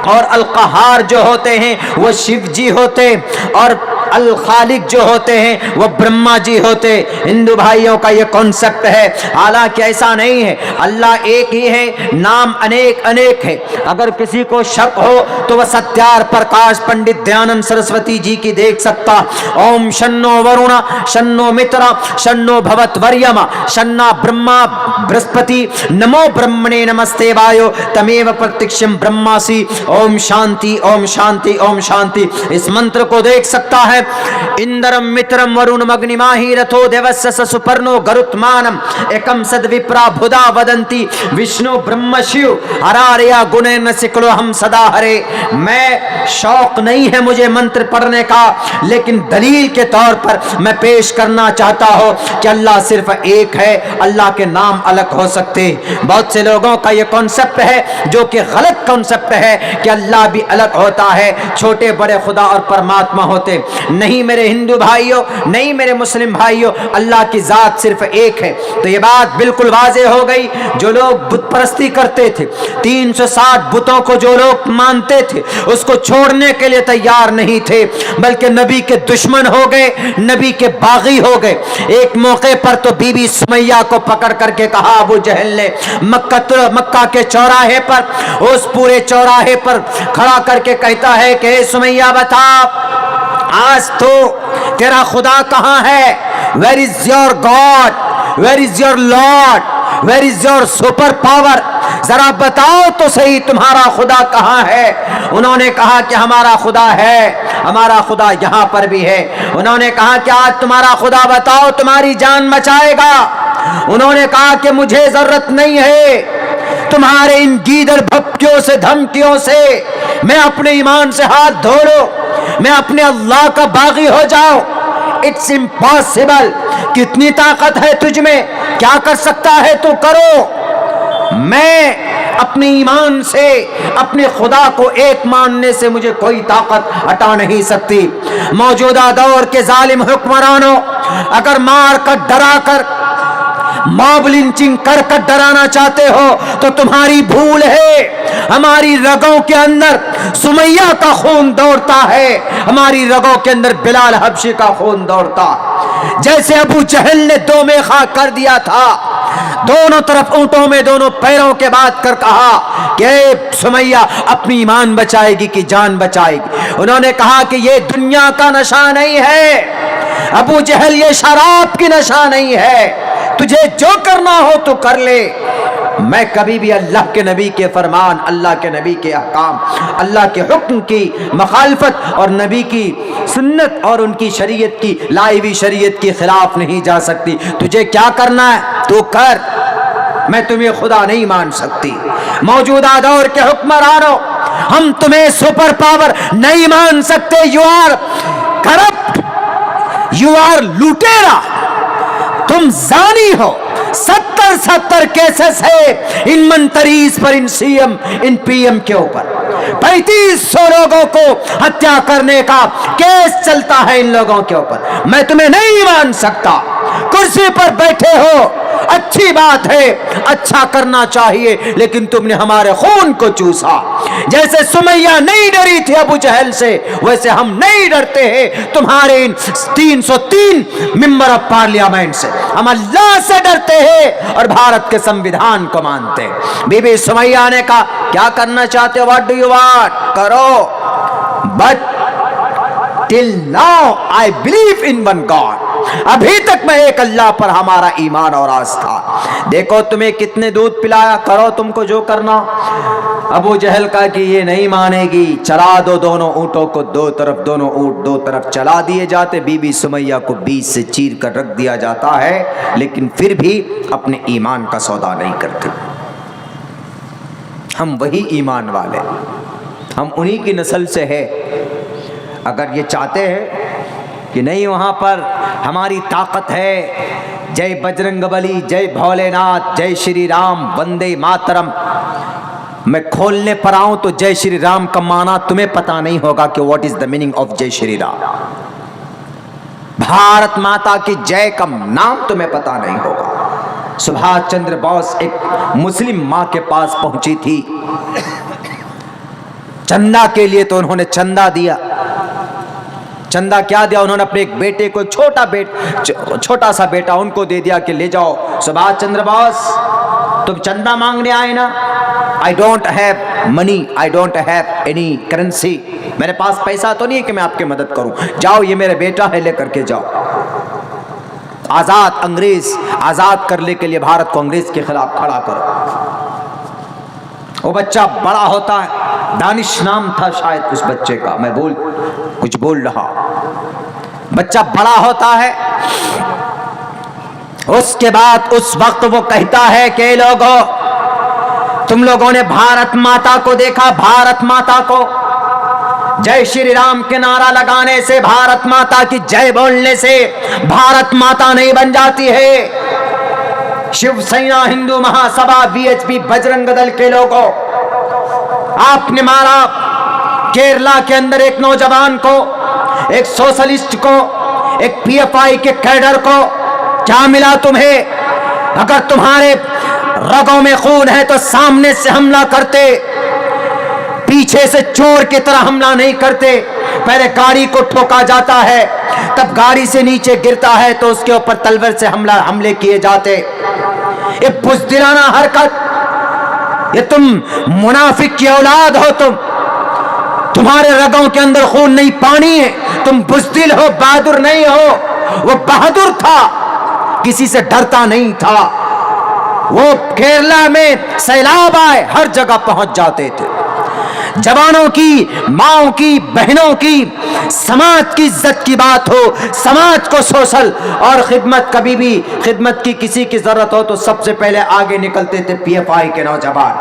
और अल क़हार जो होते हैं वो शिव जी होते, और अल खालिक जो होते हैं वो ब्रह्मा जी होते। हिंदू भाइयों का ये कॉन्सेप्ट है, हालांकि ऐसा नहीं है, अल्लाह एक ही है, नाम अनेक अनेक है। अगर किसी को शक हो तो वह सत्यार प्रकाश पंडित दयानंद सरस्वती जी की देख सकता। ओम शन्नो वरुण शन्नो मित्र शन्नो भवत वर्यमा शन्ना ब्रह्मा बृहस्पति नमो ब्रह्मणे नमस्ते वायो तमेव प्रत्यक्षम ब्रह्मासि। ओम शांति ओम शांति ओम शांति, इस मंत्र को देख सकता है। इंद्रम मित्रम वरुण मग्निमाहि रथो देवस्य सुपर्णो गरुत्मानम एकम सद्विप्रा भुदा वदंती विष्णु ब्रह्म शिव हरारया गुणेन सिकलो हम सदा हरे। मैं शौक नहीं है मुझे मंत्र पढ़ने का, लेकिन दलील के तौर पर मैं पेश करना चाहता हूँ कि अल्लाह सिर्फ एक है, अल्लाह के नाम अलग हो सकते। बहुत से लोगों का ये कॉन्सेप्ट है जो कि गलत कॉन्सेप्ट है कि अल्लाह भी अलग होता है, छोटे बड़े खुदा और परमात्मा होते। नहीं मेरे हिंदू भाइयों, नहीं मेरे मुस्लिम भाइयों, अल्लाह की जात सिर्फ एक है। तो ये बात बिल्कुल वाज़ेह हो गई। जो लोग बुत परस्ती करते थे, 360 बुतों को जो लोग मानते थे, उसको छोड़ने के लिए तैयार नहीं थे, बल्कि नबी के दुश्मन हो गए, नबी के बागी हो गए। एक मौके पर तो बीबी सुमैया को पकड़ करके कहा अबू जहल ने, मक्का के चौराहे पर, उस पूरे चौराहे पर खड़ा करके कहता है कि सुमैया बता, आज तो तेरा खुदा कहाँ है? Where is your god, where is your lord, where is your super power? जरा बताओ तो सही तुम्हारा खुदा कहाँ है? उन्होंने कहा कि हमारा खुदा है, हमारा खुदा यहाँ पर भी है। उन्होंने कहा कि आज तुम्हारा खुदा बताओ, तुम्हारी जान बचाएगा। उन्होंने कहा कि मुझे जरूरत नहीं है तुम्हारे इन गीदड़ भपकियों से, धमकियों से। मैं अपने ईमान से हाथ धो लो, मैं अपने अल्लाह का बागी हो जाऊं। It's impossible. कितनी ताकत है तुझ में, क्या कर सकता है तू करो। मैं अपने ईमान से अपने खुदा को एक मानने से मुझे कोई ताकत हटा नहीं सकती। मौजूदा दौर के जालिम हुक्मरानों, अगर मार कर डरा कर, मॉब लिंचिंग कर कर डराना चाहते हो तो तुम्हारी भूल है। हमारी रगों के अंदर सुमैया का खून दौड़ता है, हमारी रगों के अंदर बिलाल हबशी का खून दौड़ता। जैसे अबू जहल ने दो में खाक कर दिया था, दोनों तरफ ऊंटों में दोनों पैरों के बाद कर कहा कि सुमैया अपनी ईमान बचाएगी कि जान बचाएगी। उन्होंने कहा कि ये दुनिया का नशा नहीं है अबू जहल, ये शराब की नशा नहीं है, तुझे जो करना हो तो कर ले। मैं कभी भी अल्लाह के नबी के फरमान, अल्लाह के नबी के अहकाम, अल्लाह के हुक्म की मखालफत और नबी की सुन्नत और उनकी शरीयत की लाई हुई शरीयत के खिलाफ नहीं जा सकती। तुझे क्या करना है तो कर, मैं तुम्हें खुदा नहीं मान सकती। मौजूदा दौर के हुक्मरानों, हम तुम्हें सुपर पावर नहीं मान सकते। You are corrupt, you are लुटेरा, तुम जानी हो। 70 केसेस है इन मंत्रीज पर, इन सीएम, इन पीएम के ऊपर। 3500 लोगों को हत्या करने का केस चलता है इन लोगों के ऊपर। मैं तुम्हें नहीं मान सकता। कुर्सी पर बैठे हो, अच्छी बात है, अच्छा करना चाहिए, लेकिन तुमने हमारे खून को चूसा। जैसे सुमैया नहीं डरी थी अबू जहल से, वैसे हम नहीं डरते हैं तुम्हारे इन 303 मेंबर ऑफ पार्लियामेंट से। हम अल्लाह से डरते हैं और भारत के संविधान को मानते हैं। बीबी सुमैया ने कहा क्या करना चाहते हो, व्हाट डू यू वांट, करो, but till now I believe in one God, अभी तक मैं एक अल्लाह पर हमारा ईमान और आस्था। देखो तुम्हें कितने दूध पिलाया, करो तुमको जो करना। अबू जहल का कि ये नहीं मानेगी, चला दो दोनों ऊंटों को दो तरफ, दोनों ऊंट दो तरफ चला दिए जाते। बीबी सुमैया को बीच से चीर कर रख दिया जाता है, लेकिन फिर भी अपने ईमान का सौदा नहीं करते। हम वही ईमान वाले, हम उन्हीं की नस्ल से है। अगर ये चाहते हैं कि नहीं वहाँ पर हमारी ताकत है, जय बजरंगबली, जय भोलेनाथ, जय श्री राम, वंदे मातरम, मैं खोलने पर आऊं तो जय श्री राम का माना तुम्हें पता नहीं होगा कि what is the meaning of जय श्री राम। भारत माता की जय का नाम तुम्हें पता नहीं होगा। सुभाष चंद्र बोस एक मुस्लिम मां के पास पहुंची थी चंदा के लिए, तो उन्होंने चंदा दिया। चंदा क्या दिया, उन्होंने अपने एक बेटे को, छोटा सा बेटा उनको दे दिया कि ले जाओ सुभाष चंद्र बोस, तुम चंदा मांगने आए ना, I don't have money, I don't have any currency, मेरे पास पैसा तो नहीं है कि मैं आपकी मदद करूं, जाओ ये मेरा बेटा है, लेकर के जाओ। आजाद, अंग्रेज आजाद करने के लिए भारत को अंग्रेज के खिलाफ खड़ा करो। वो बच्चा बड़ा होता है, दानिश नाम था शायद उस बच्चे का, मैं कुछ बोल रहा, बच्चा बड़ा होता है। उसके बाद उस वक्त वो कहता है कि लोगों, तुम लोगों ने भारत माता को देखा, भारत माता को, जय श्री राम के नारा लगाने से, भारत माता की जय बोलने से भारत माता नहीं बन जाती है। शिवसेना, हिंदू महासभा, बीएचपी, बजरंग दल के लोगों, आपने मारा केरला के अंदर एक नौजवान को, एक सोशलिस्ट को, एक पीएफआई के कैडर को, क्या मिला तुम्हें? अगर तुम्हारे रगों में खून है तो सामने से हमला करते, पीछे से चोर की तरह हमला नहीं करते। पहले गाड़ी को ठोका जाता है, तब गाड़ी से नीचे गिरता है तो उसके ऊपर तलवार से हमले किए जाते। ये बुज़दिलाना हरकत, ये तुम मुनाफिक की औलाद हो, तुम्हारे रगों के अंदर खून नहीं, पानी है, तुम बुज़दिल हो, बहादुर नहीं हो। वो बहादुर था, किसी से डरता नहीं था। वो केरला में सैलाब आए, हर जगह पहुंच जाते थे। जवानों की, माओं की, बहनों की, समाज की इज्जत की बात हो, समाज को सोशल और खिदमत, कभी भी खिदमत की किसी की जरूरत हो तो सबसे पहले आगे निकलते थे पीएफआई के नौजवान,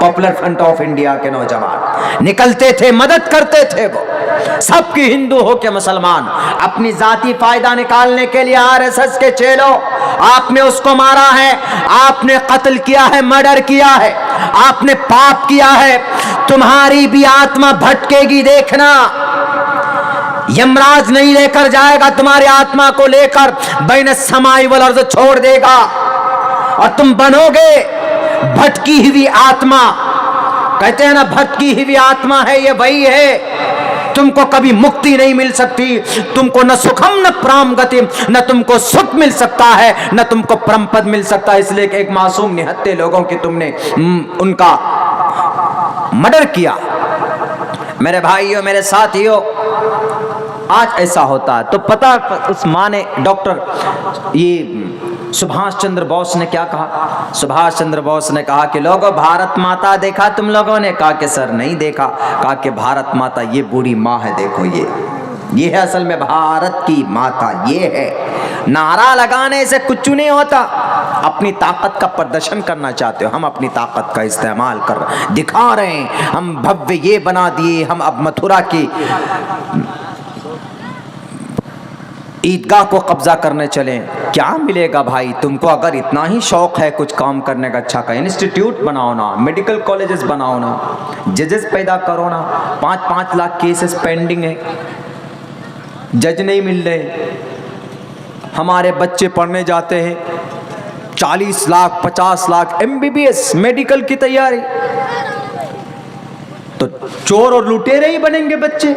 पॉपुलर फ्रंट ऑफ इंडिया के नौजवान निकलते थे, मदद करते थे। वो सबकी, हिंदू हो के मुसलमान, अपनी जाती फायदा निकालने के लिए आरएसएस के चेलों, आपने उसको मारा है, आपने कत्ल किया है, मर्डर किया है, आपने पाप किया है, तुम्हारी भी आत्मा भटकेगी, देखना। यमराज नहीं लेकर जाएगा तुम्हारी आत्मा को, लेकर बैन समाई वल अर्ज़ छोड़ देगा और तुम बनोगे भटकी हुई आत्मा। कहते हैं ना, भटकी हुई आत्मा है, ये वही है तुमको कभी मुक्ति नहीं मिल सकती, तुमको न सुखम न प्राम गति, न तुमको सुख मिल सकता है न तुमको परम पद मिल सकता है। इसलिए कि एक मासूम निहत्थे लोगों की तुमने उनका मर्डर किया। मेरे भाइयों, मेरे साथियों, आज ऐसा होता है तो पता उस माँ ने, डॉक्टर ये सुभाष चंद्र बोस ने क्या कहा? सुभाष चंद्र बोस ने कहा कि लोगों, भारत माता देखा तुम लोगों ने? कहा कि सर नहीं देखा। कहा कि भारत माता ये बूढ़ी माँ है, देखो ये है असल में भारत की माता, ये है। नारा लगाने से कुछ नहीं होता। अपनी ताकत का प्रदर्शन करना चाहते हो, हम अपनी ताकत का इस्तेमाल कर दिखा रहे हैं। हम भव्य ये बना दिए, हम अब मथुरा की ईदगाह को कब्जा करने चले। क्या मिलेगा भाई तुमको? अगर इतना ही शौक है कुछ काम करने का, अच्छा का इंस्टीट्यूट बनाओ ना, मेडिकल कॉलेजेस बनाओ ना, जजेस पैदा करो ना। 5-5 लाख केसेस पेंडिंग है, जज नहीं मिल रहे। हमारे बच्चे पढ़ने जाते हैं, 40 लाख 50 लाख MBBS मेडिकल की तैयारी, तो चोर और लुटेरे ही बनेंगे बच्चे।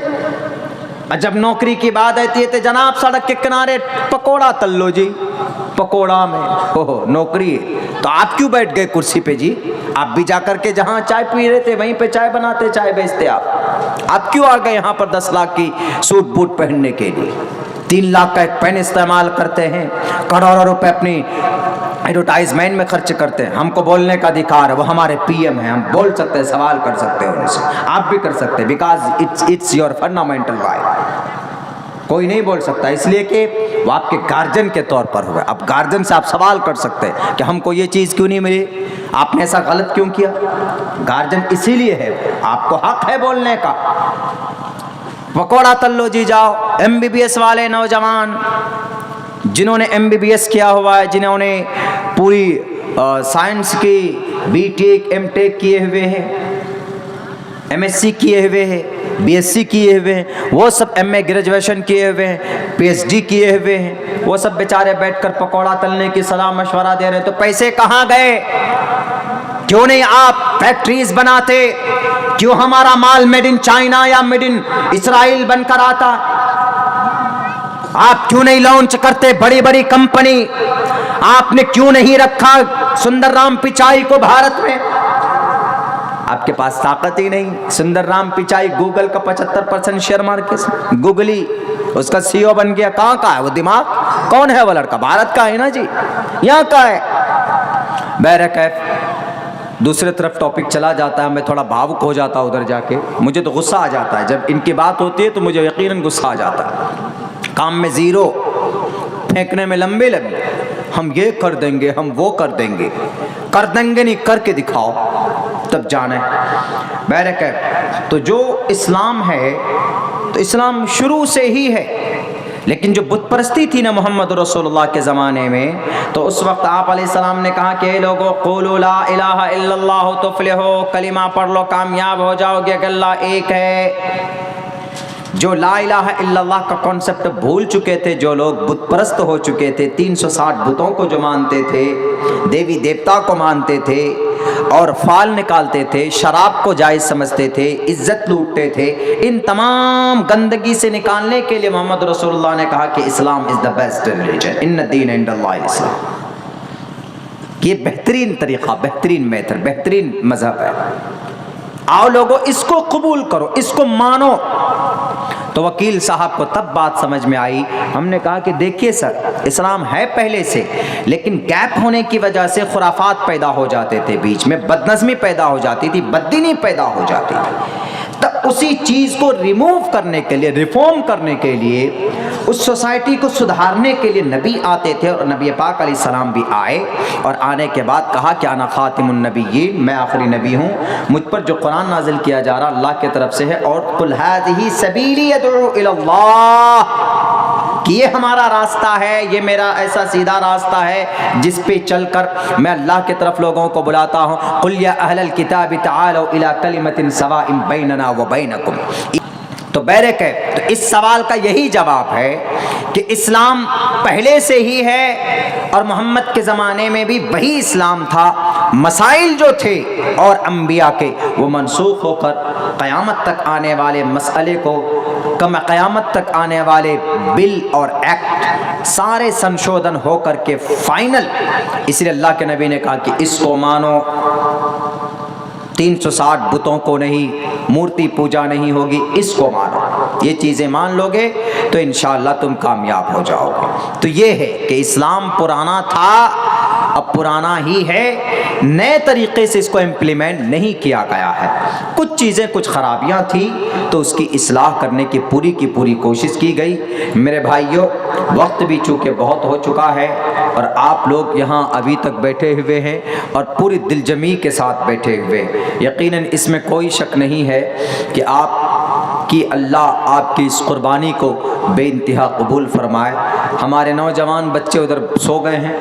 और जब नौकरी की बात आती है तो जनाब सड़क के किनारे पकोड़ा तल लो जी, पकोड़ा में हो नौकरी है। तो आप क्यों बैठ गए कुर्सी पे जी? आप भी जाकर के जहां चाय पी रहे थे वहीं पे चाय बनाते, चाय बेचते। आप क्यों आ गए यहाँ पर 10 लाख की सूट बूट पहनने के लिए? 3 लाख का एक पेन इस्तेमाल करते हैं, करोड़ों रुपए अपनी एडवर्टाइजमेंट में खर्च करते हैं। हमको बोलने का अधिकार है, वो हमारे PM हैं, हम बोल सकते हैं, सवाल कर सकते हैं उनसे, आप भी कर सकते हैं, because it's your fundamental right. कोई नहीं बोल सकता, इसलिए कि वो आपके गार्जियन के तौर पर हुआ। अब गार्जियन से आप सवाल कर सकते हैं कि हमको ये चीज़ क्यों नहीं मिली, आपने ऐसा गलत क्यों किया। गार्जियन इसीलिए है, आपको हक है बोलने का। पकौड़ा तल्लो जी जाओ। MBBS वाले नौजवान जिन्होंने MBBS किया हुआ है, जिन्होंने पूरी साइंस की BTech MTech किए हुए हैं, MSc किए हुए हैं, BSc किए हुए हैं, वो सब MA ग्रेजुएशन किए हुए हैं, PhD किए हुए हैं, वो सब बेचारे बैठकर पकौड़ा तलने की सलाह मशवरा दे रहे हैं। तो पैसे कहाँ गए? क्यों नहीं आप फैक्ट्रीज बनाते? क्यों हमारा माल मेड इन चाइना या मेड इन इसराइल बनकर आता? आप क्यों नहीं लॉन्च करते बड़ी बड़ी कंपनी? आपने क्यों नहीं रखा सुंदरराम पिचाई को भारत में? आपके पास ताकत ही नहीं। सुंदरराम पिचाई गूगल का 75% शेयर मार्केट, गूगली उसका CEO बन गया। कहाँ का है वो दिमाग? कौन है वो लड़का? भारत का है ना जी, यहाँ का है। बहरकैफ दूसरे तरफ टॉपिक चला जाता है, मैं थोड़ा भावुक हो जाता हूँ उधर जाके, मुझे तो गुस्सा आ जाता है जब इनकी बात होती है, तो मुझे यकीनन गुस्सा आ जाता है। काम में जीरो, फेंकने में लंबे लंबे, हम ये कर देंगे, हम वो कर देंगे। कर देंगे नहीं, करके दिखाओ तब जाने। बहरकैफ तो जो इस्लाम है, तो इस्लाम शुरू से ही है। लेकिन जो बुत परस्ती थी ना मोहम्मद रसूलुल्लाह के ज़माने में, तो उस वक्त आप अलैहिस्सलाम ने कहा कि लोगों क़ूलू ला इलाहा इल्लल्लाह तुफ़्लिहू, कलिमा पढ़ लो कामयाब हो जाओगे कि अल्लाह एक है। जो ला इलाहा इल्लल्लाह का कॉन्सेप्ट भूल चुके थे, जो लोग बुत परस्त हो चुके थे, 360 बुतों को जो मानते थे, देवी देवता को मानते थे और फाल निकालते थे, शराब को जायज़ समझते थे, इज्जत लूटते थे, इन तमाम गंदगी से निकालने के लिए मोहम्मद रसूलुल्लाह ने कहा कि इस्लाम इज़ द बेस्ट रिलीजन, इन्न दीन इंदल्लाह इस्लाम। ये बेहतरीन तरीक़ा, बेहतरीन मेथड, बेहतरीन मज़हब है। आओ लोगों, इसको कबूल करो, इसको मानो। तो वकील साहब को तब बात समझ में आई। हमने कहा कि देखिए सर, इस्लाम है पहले से, लेकिन गैप होने की वजह से खुराफात पैदा हो जाते थे, बीच में बदनज़मी पैदा हो जाती थी, बददीनी पैदा हो जाती थी। तब उसी चीज़ को रिमूव करने के लिए, रिफॉर्म करने के लिए, उस सोसाइटी को सुधारने के लिए नबी आते थे, और नबी पाक अलैहिस्सलाम भी आए। और आने के बाद कहा कि अना खातिमुन नबिय्यीन, मैं आखिरी नबी हूँ, मुझ पर जो कुरान नाजिल किया जा रहा अल्लाह की तरफ से है। और कुल हाज़िही सबीली अदउ इलल्लाह, कि ये हमारा रास्ता है, ये मेरा ऐसा सीधा रास्ता है जिस पे चलकर मैं अल्लाह की तरफ लोगों को बुलाता हूँ। कुल या अहलल किताबि तआलौ इला कलिमतिन सवाइन बैनना व बैनकुम। तो बहरकैफ तो इस सवाल का यही जवाब है कि इस्लाम पहले से ही है और मोहम्मद के ज़माने में भी वही इस्लाम था। मसाइल जो थे और अंबिया के, वो मनसूख होकर क़यामत तक आने वाले मसले को कम क़यामत तक आने वाले बिल और एक्ट सारे संशोधन हो करके फाइनल। इसलिए अल्लाह के नबी ने कहा कि इसको मानो, 360 बुतों को नहीं, मूर्ति पूजा नहीं होगी, इसको मानो। ये चीज़ें मान लोगे तो इंशाअल्लाह तुम कामयाब हो जाओगे। तो ये है कि इस्लाम पुराना था, अब पुराना ही है, नए तरीक़े से इसको इम्प्लीमेंट नहीं किया गया है। कुछ चीज़ें, कुछ ख़राबियाँ थी तो उसकी इस्लाह करने की पूरी कोशिश की गई। मेरे भाइयों, वक्त भी चूँकि बहुत हो चुका है और आप लोग यहाँ अभी तक बैठे हुए हैं और पूरी दिलजमी के साथ बैठे हुए, यकीनन इसमें कोई शक नहीं है कि आपकी अल्लाह आपकी इस कुर्बानी को बेइंतहा कबूल फरमाए। हमारे नौजवान बच्चे उधर सो गए हैं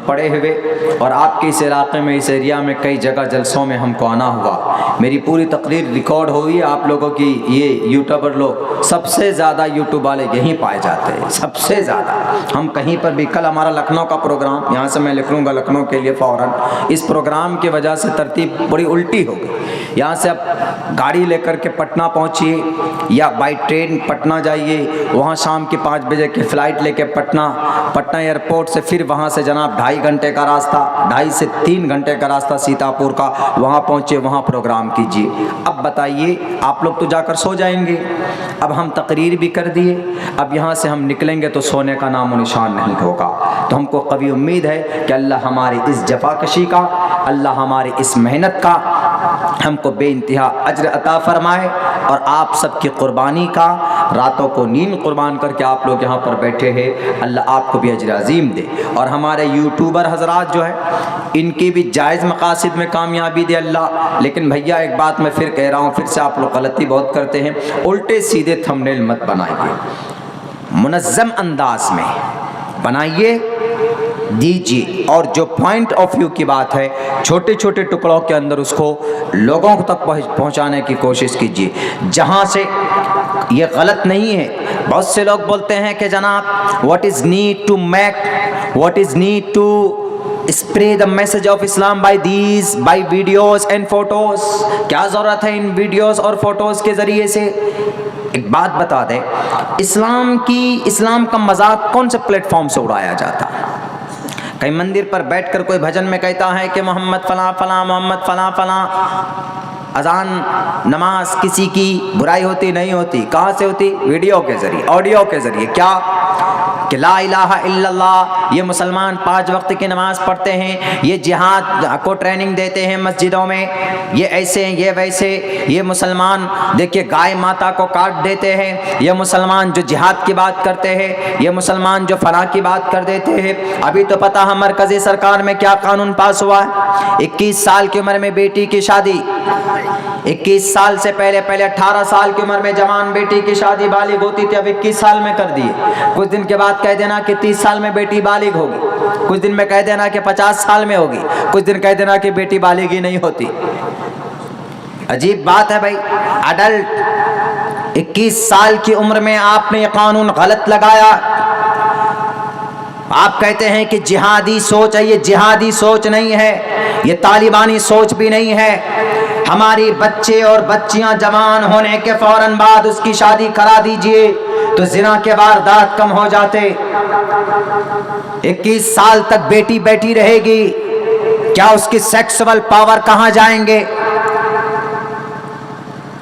पड़े हुए, और आपके इस इलाके में, इस एरिया में कई जगह जलसों में हमको आना हुआ। मेरी पूरी तकरीर रिकॉर्ड हुई है आप लोगों की। ये यूट्यूबर लोग, सबसे ज़्यादा यूट्यूब वाले यहीं पाए जाते हैं, सबसे ज़्यादा। हम कहीं पर भी, कल हमारा लखनऊ का प्रोग्राम, यहाँ से मैं लिख लूँगा लखनऊ के लिए फ़ौरन, इस प्रोग्राम की वजह से तरतीब बड़ी उल्टी हो गई। यहाँ से आप गाड़ी लेकर के पटना पहुँचिए या बाई ट्रेन पटना जाइए, वहाँ शाम की 5 बजे की फ़्लाइट लेके पटना एयरपोर्ट से फिर वहाँ से जनाब 2.5 घंटे का रास्ता, 2.5 से 3 घंटे का रास्ता सीतापुर का, वहाँ पहुँचे, वहाँ प्रोग्राम कीजिए। अब बताइए, आप लोग तो जाकर सो जाएंगे। अब हम तकरीर भी कर दिए, अब यहाँ से हम निकलेंगे तो सोने का नामो निशान नहीं होगा। तो हमको कभी उम्मीद है कि अल्लाह हमारी इस जफाकशी का, अल्लाह हमारी इस मेहनत का हमको बेइंतहा अज्र अता फरमाए, और आप सबकी कुर्बानी का, रातों को नींद कुर्बान करके आप लोग यहाँ पर बैठे हैं, अल्लाह आपको भी अज्र अजीम दे। और हमारे यूट्यूबर हजरात जो है, इनकी भी जायज़ मकासद में कामयाबी दे अल्लाह। लेकिन भैया एक बात मैं फिर कह रहा हूँ, फिर से आप लोग गलती बहुत करते हैं, उल्टे सीधे थंबनेल मत बनाइए, मुनज़्ज़म अंदाज में बनाइए, दीजिए। और जो पॉइंट ऑफ व्यू की बात है, छोटे छोटे टुकड़ों के अंदर उसको लोगों तक पहुंचाने की कोशिश कीजिए, जहां से ये गलत नहीं है। बहुत से लोग बोलते हैं कि जनाब what is need to make, what is need to spray the message of Islam by videos and photos. क्या ज़रूरत है इन वीडियोस और फोटोज़ के ज़रिए से? एक बात बता दें, इस्लाम का मजाक कौन से प्लेटफॉर्म से उड़ाया जाता है? कहीं मंदिर पर बैठकर कोई भजन में कहता है कि मोहम्मद फलां फलां, मोहम्मद फलां फलां। अजान, नमाज किसी की बुराई होती नहीं होती, कहाँ से होती? वीडियो के ज़रिए, ऑडियो के ज़रिए। क्या कि ला इलाहा इल्लल्लाह, ये मुसलमान 5 वक्त की नमाज़ पढ़ते हैं, ये जिहाद को ट्रेनिंग देते हैं मस्जिदों में, ये ऐसे हैं, ये वैसे। ये मुसलमान देखिए गाय माता को काट देते हैं, ये मुसलमान जो जिहाद की बात करते हैं, ये मुसलमान जो फना की बात कर देते हैं। अभी तो पता है मरकज़ी सरकार में क्या कानून पास हुआ है, 21 साल की उम्र में बेटी की शादी, 21 साल से पहले 18 साल की उम्र में जवान बेटी की शादी बालिग होती थी, अब 21 साल में कर दिए। कुछ दिन के बाद कह देना कि 30 साल में बेटी बालिग होगी, कुछ दिन में कह देना कि 50 साल में होगी, कुछ दिन कह देना कि बेटी बालिग ही नहीं होती। अजीब बात है भाई। अडल्ट 21 साल की उम्र में आपने ये कानून गलत लगाया। आप कहते हैं कि जिहादी सोच है, ये जिहादी सोच नहीं है, ये तालिबानी सोच भी नहीं है। हमारी बच्चे और बच्चियां जवान होने के फौरन बाद उसकी शादी करा दीजिए तो जिना के वारदात कम हो जाते। 21 साल तक बेटी बैठी रहेगी, क्या उसकी सेक्सुअल पावर कहां जाएंगे?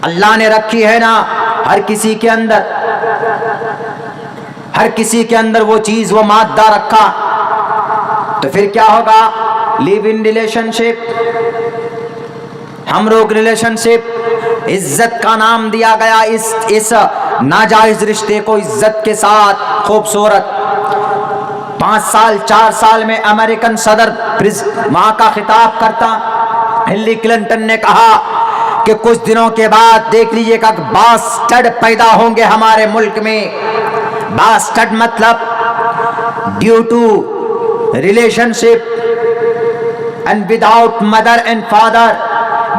अल्लाह ने रखी है ना हर किसी के अंदर, हर किसी के अंदर वो चीज, वो मादा रखा। तो फिर क्या होगा? लिव इन रिलेशनशिप, हम लोग रिलेशनशिप, इज्जत का नाम दिया गया इस नाजायज रिश्ते को, इज्जत के साथ खूबसूरत। 5 साल 4 साल में अमेरिकन सदर माँ का खिताब करता हिलरी क्लिंटन ने कहा कि कुछ दिनों के बाद देख लीजिएगा बास्टर्ड पैदा होंगे हमारे मुल्क में। बास्टर्ड मतलब due to relationship and without mother and father,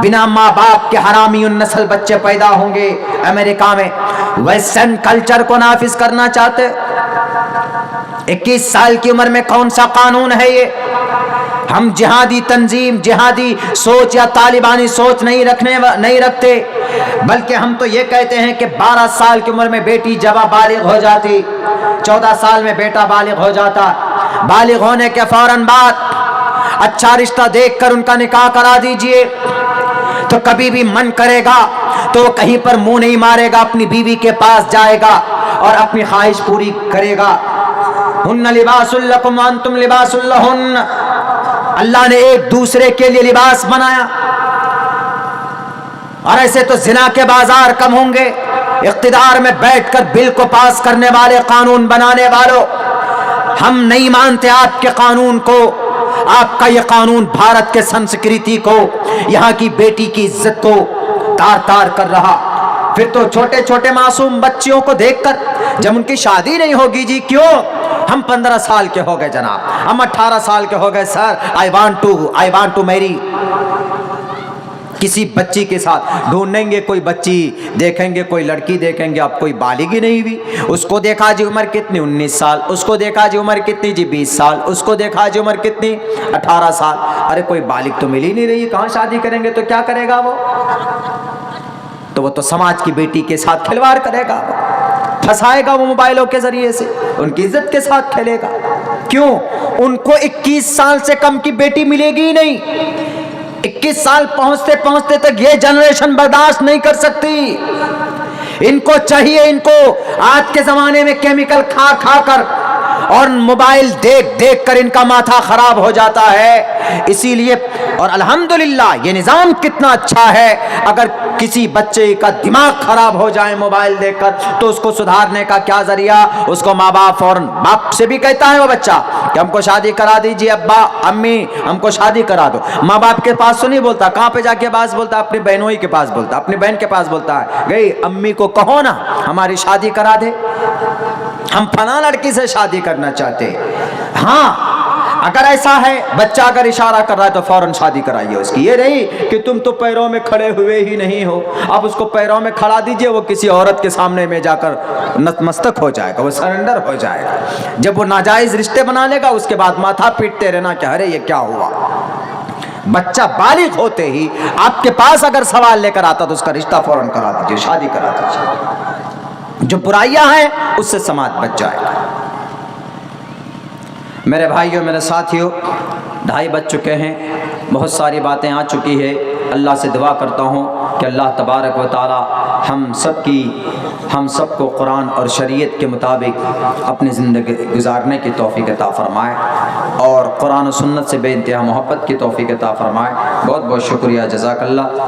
बिना माँ बाप के हरामी उन नस्ल बच्चे पैदा होंगे अमेरिका में। वेस्टर्न कल्चर को नाफिज करना चाहते। 21 साल की उम्र में कौन सा कानून है ये? ہم جہادی تنظیم، جہادی سوچ یا طالبانی سوچ نہیں رکھتے، بلکہ ہم تو یہ کہتے ہیں کہ 12 سال کی عمر میں بیٹی جب بالغ ہو جاتی، 14 سال میں بیٹا بالغ ہو جاتا، بالغ ہونے کے فوراً بعد اچھا رشتہ دیکھ کر ان کا نکاح کرا دیجئے، تو کبھی بھی من کرے گا تو وہ کہیں پر منہ نہیں مارے گا، اپنی بیوی کے پاس جائے گا اور اپنی خواہش پوری کرے گا۔ ہن لباس لکم وانتم لباس لہن، اللہ نے ایک دوسرے کے لیے لباس بنایا، اور ایسے تو زنا کے بازار کم ہوں گے۔ اقتدار میں بیٹھ کر بل کو پاس کرنے والے، قانون بنانے والوں، ہم نہیں مانتے آپ کے قانون کو، آپ کا یہ قانون بھارت کے سنسکرتی کو، یہاں کی بیٹی کی عزت کو تار تار کر رہا۔ پھر تو چھوٹے چھوٹے معصوم بچیوں کو دیکھ کر جب ان کی شادی نہیں ہوگی، جی کیوں؟ ہم 15 سال کے ہو گئے جناب، ہم 18 سال کے ہو گئے، سر آئی وانٹ ٹو میری، کسی بچی کے ساتھ ڈھونڈیں گے، کوئی بچی دیکھیں گے، کوئی لڑکی دیکھیں گے، اب کوئی بالغ ہی نہیں ہوئی، اس کو دیکھا جی عمر کتنی 19 سال، اس کو دیکھا جی عمر کتنی جی 20 سال، اس کو دیکھا جی عمر کتنی 18 سال، ارے کوئی بالغ تو مل ہی نہیں رہی، کہاں شادی کریں گے؟ تو کیا کرے گا وہ؟ تو وہ تو سماج کی بیٹی کے ساتھ کھلواڑ کرے گا، پھنسائے گا وہ موبائلوں کے ذریعے سے، ان کی عزت کے ساتھ کھیلے گا۔ کیوں؟ ان کو 21 سال سے کم کی بیٹی ملے گی ہی نہیں، 21 سال پہنچتے پہنچتے تک یہ جنریشن برداشت نہیں کر سکتی، ان کو چاہیے، ان کو آج کے زمانے میں کیمیکل کھا کھا کر اور موبائل دیکھ دیکھ کر ان کا ماتھا خراب ہو جاتا ہے۔ اسی لیے، اور الحمدللہ یہ نظام کتنا اچھا ہے، اگر کسی بچے کا دماغ خراب ہو جائے موبائل دیکھ کر تو اس کو سدھارنے کا کیا ذریعہ؟ اس کو ماں باپ فوراً، باپ سے بھی کہتا ہے وہ بچہ کہ ہم کو شادی کرا دیجیے، ابا امی ہم کو شادی کرا دو، ماں باپ کے پاس تو نہیں بولتا، کہاں پہ جا کے باز بولتا؟ اپنی بہنوں ہی کے پاس بولتا، اپنی بہن کے پاس بولتا ہے، گئی امی کو کہو نا ہماری شادی کرا دے، ہم فلاں لڑکی سے شادی کرنا چاہتے۔ ہاں اگر ایسا ہے، بچہ اگر اشارہ کر رہا ہے تو فوراً شادی کرائیے اس کی، یہ نہیں کہ تم تو پیروں میں کھڑے ہوئے ہی نہیں ہو، اب اس کو پیروں میں کھڑا دیجئے، وہ کسی عورت کے سامنے میں جا کر نتمستک ہو جائے گا، وہ سرنڈر ہو جائے گا، جب وہ ناجائز رشتے بنا لے گا اس کے بعد ماتھا پیٹتے رہنا کہ ارے یہ کیا ہوا۔ بچہ بالغ ہوتے ہی آپ کے پاس اگر سوال لے کر آتا تو اس کا رشتہ فوراً کرا دیجئے، شادی کرا دیجئے، جو برائیاں ہیں اس سے سماج بچ جائے گا۔ میرے بھائیوں، میرے ساتھیوں، 2:30 بج چکے ہیں، بہت ساری باتیں آ چکی ہے، اللہ سے دعا کرتا ہوں کہ اللہ تبارک و تعالی ہم سب کو قرآن اور شریعت کے مطابق اپنی زندگی گزارنے کی توفیق عطا فرمائے، اور قرآن و سنت سے بے انتہا محبت کی توفیق عطا فرمائے۔ بہت بہت شکریہ، جزاک اللہ۔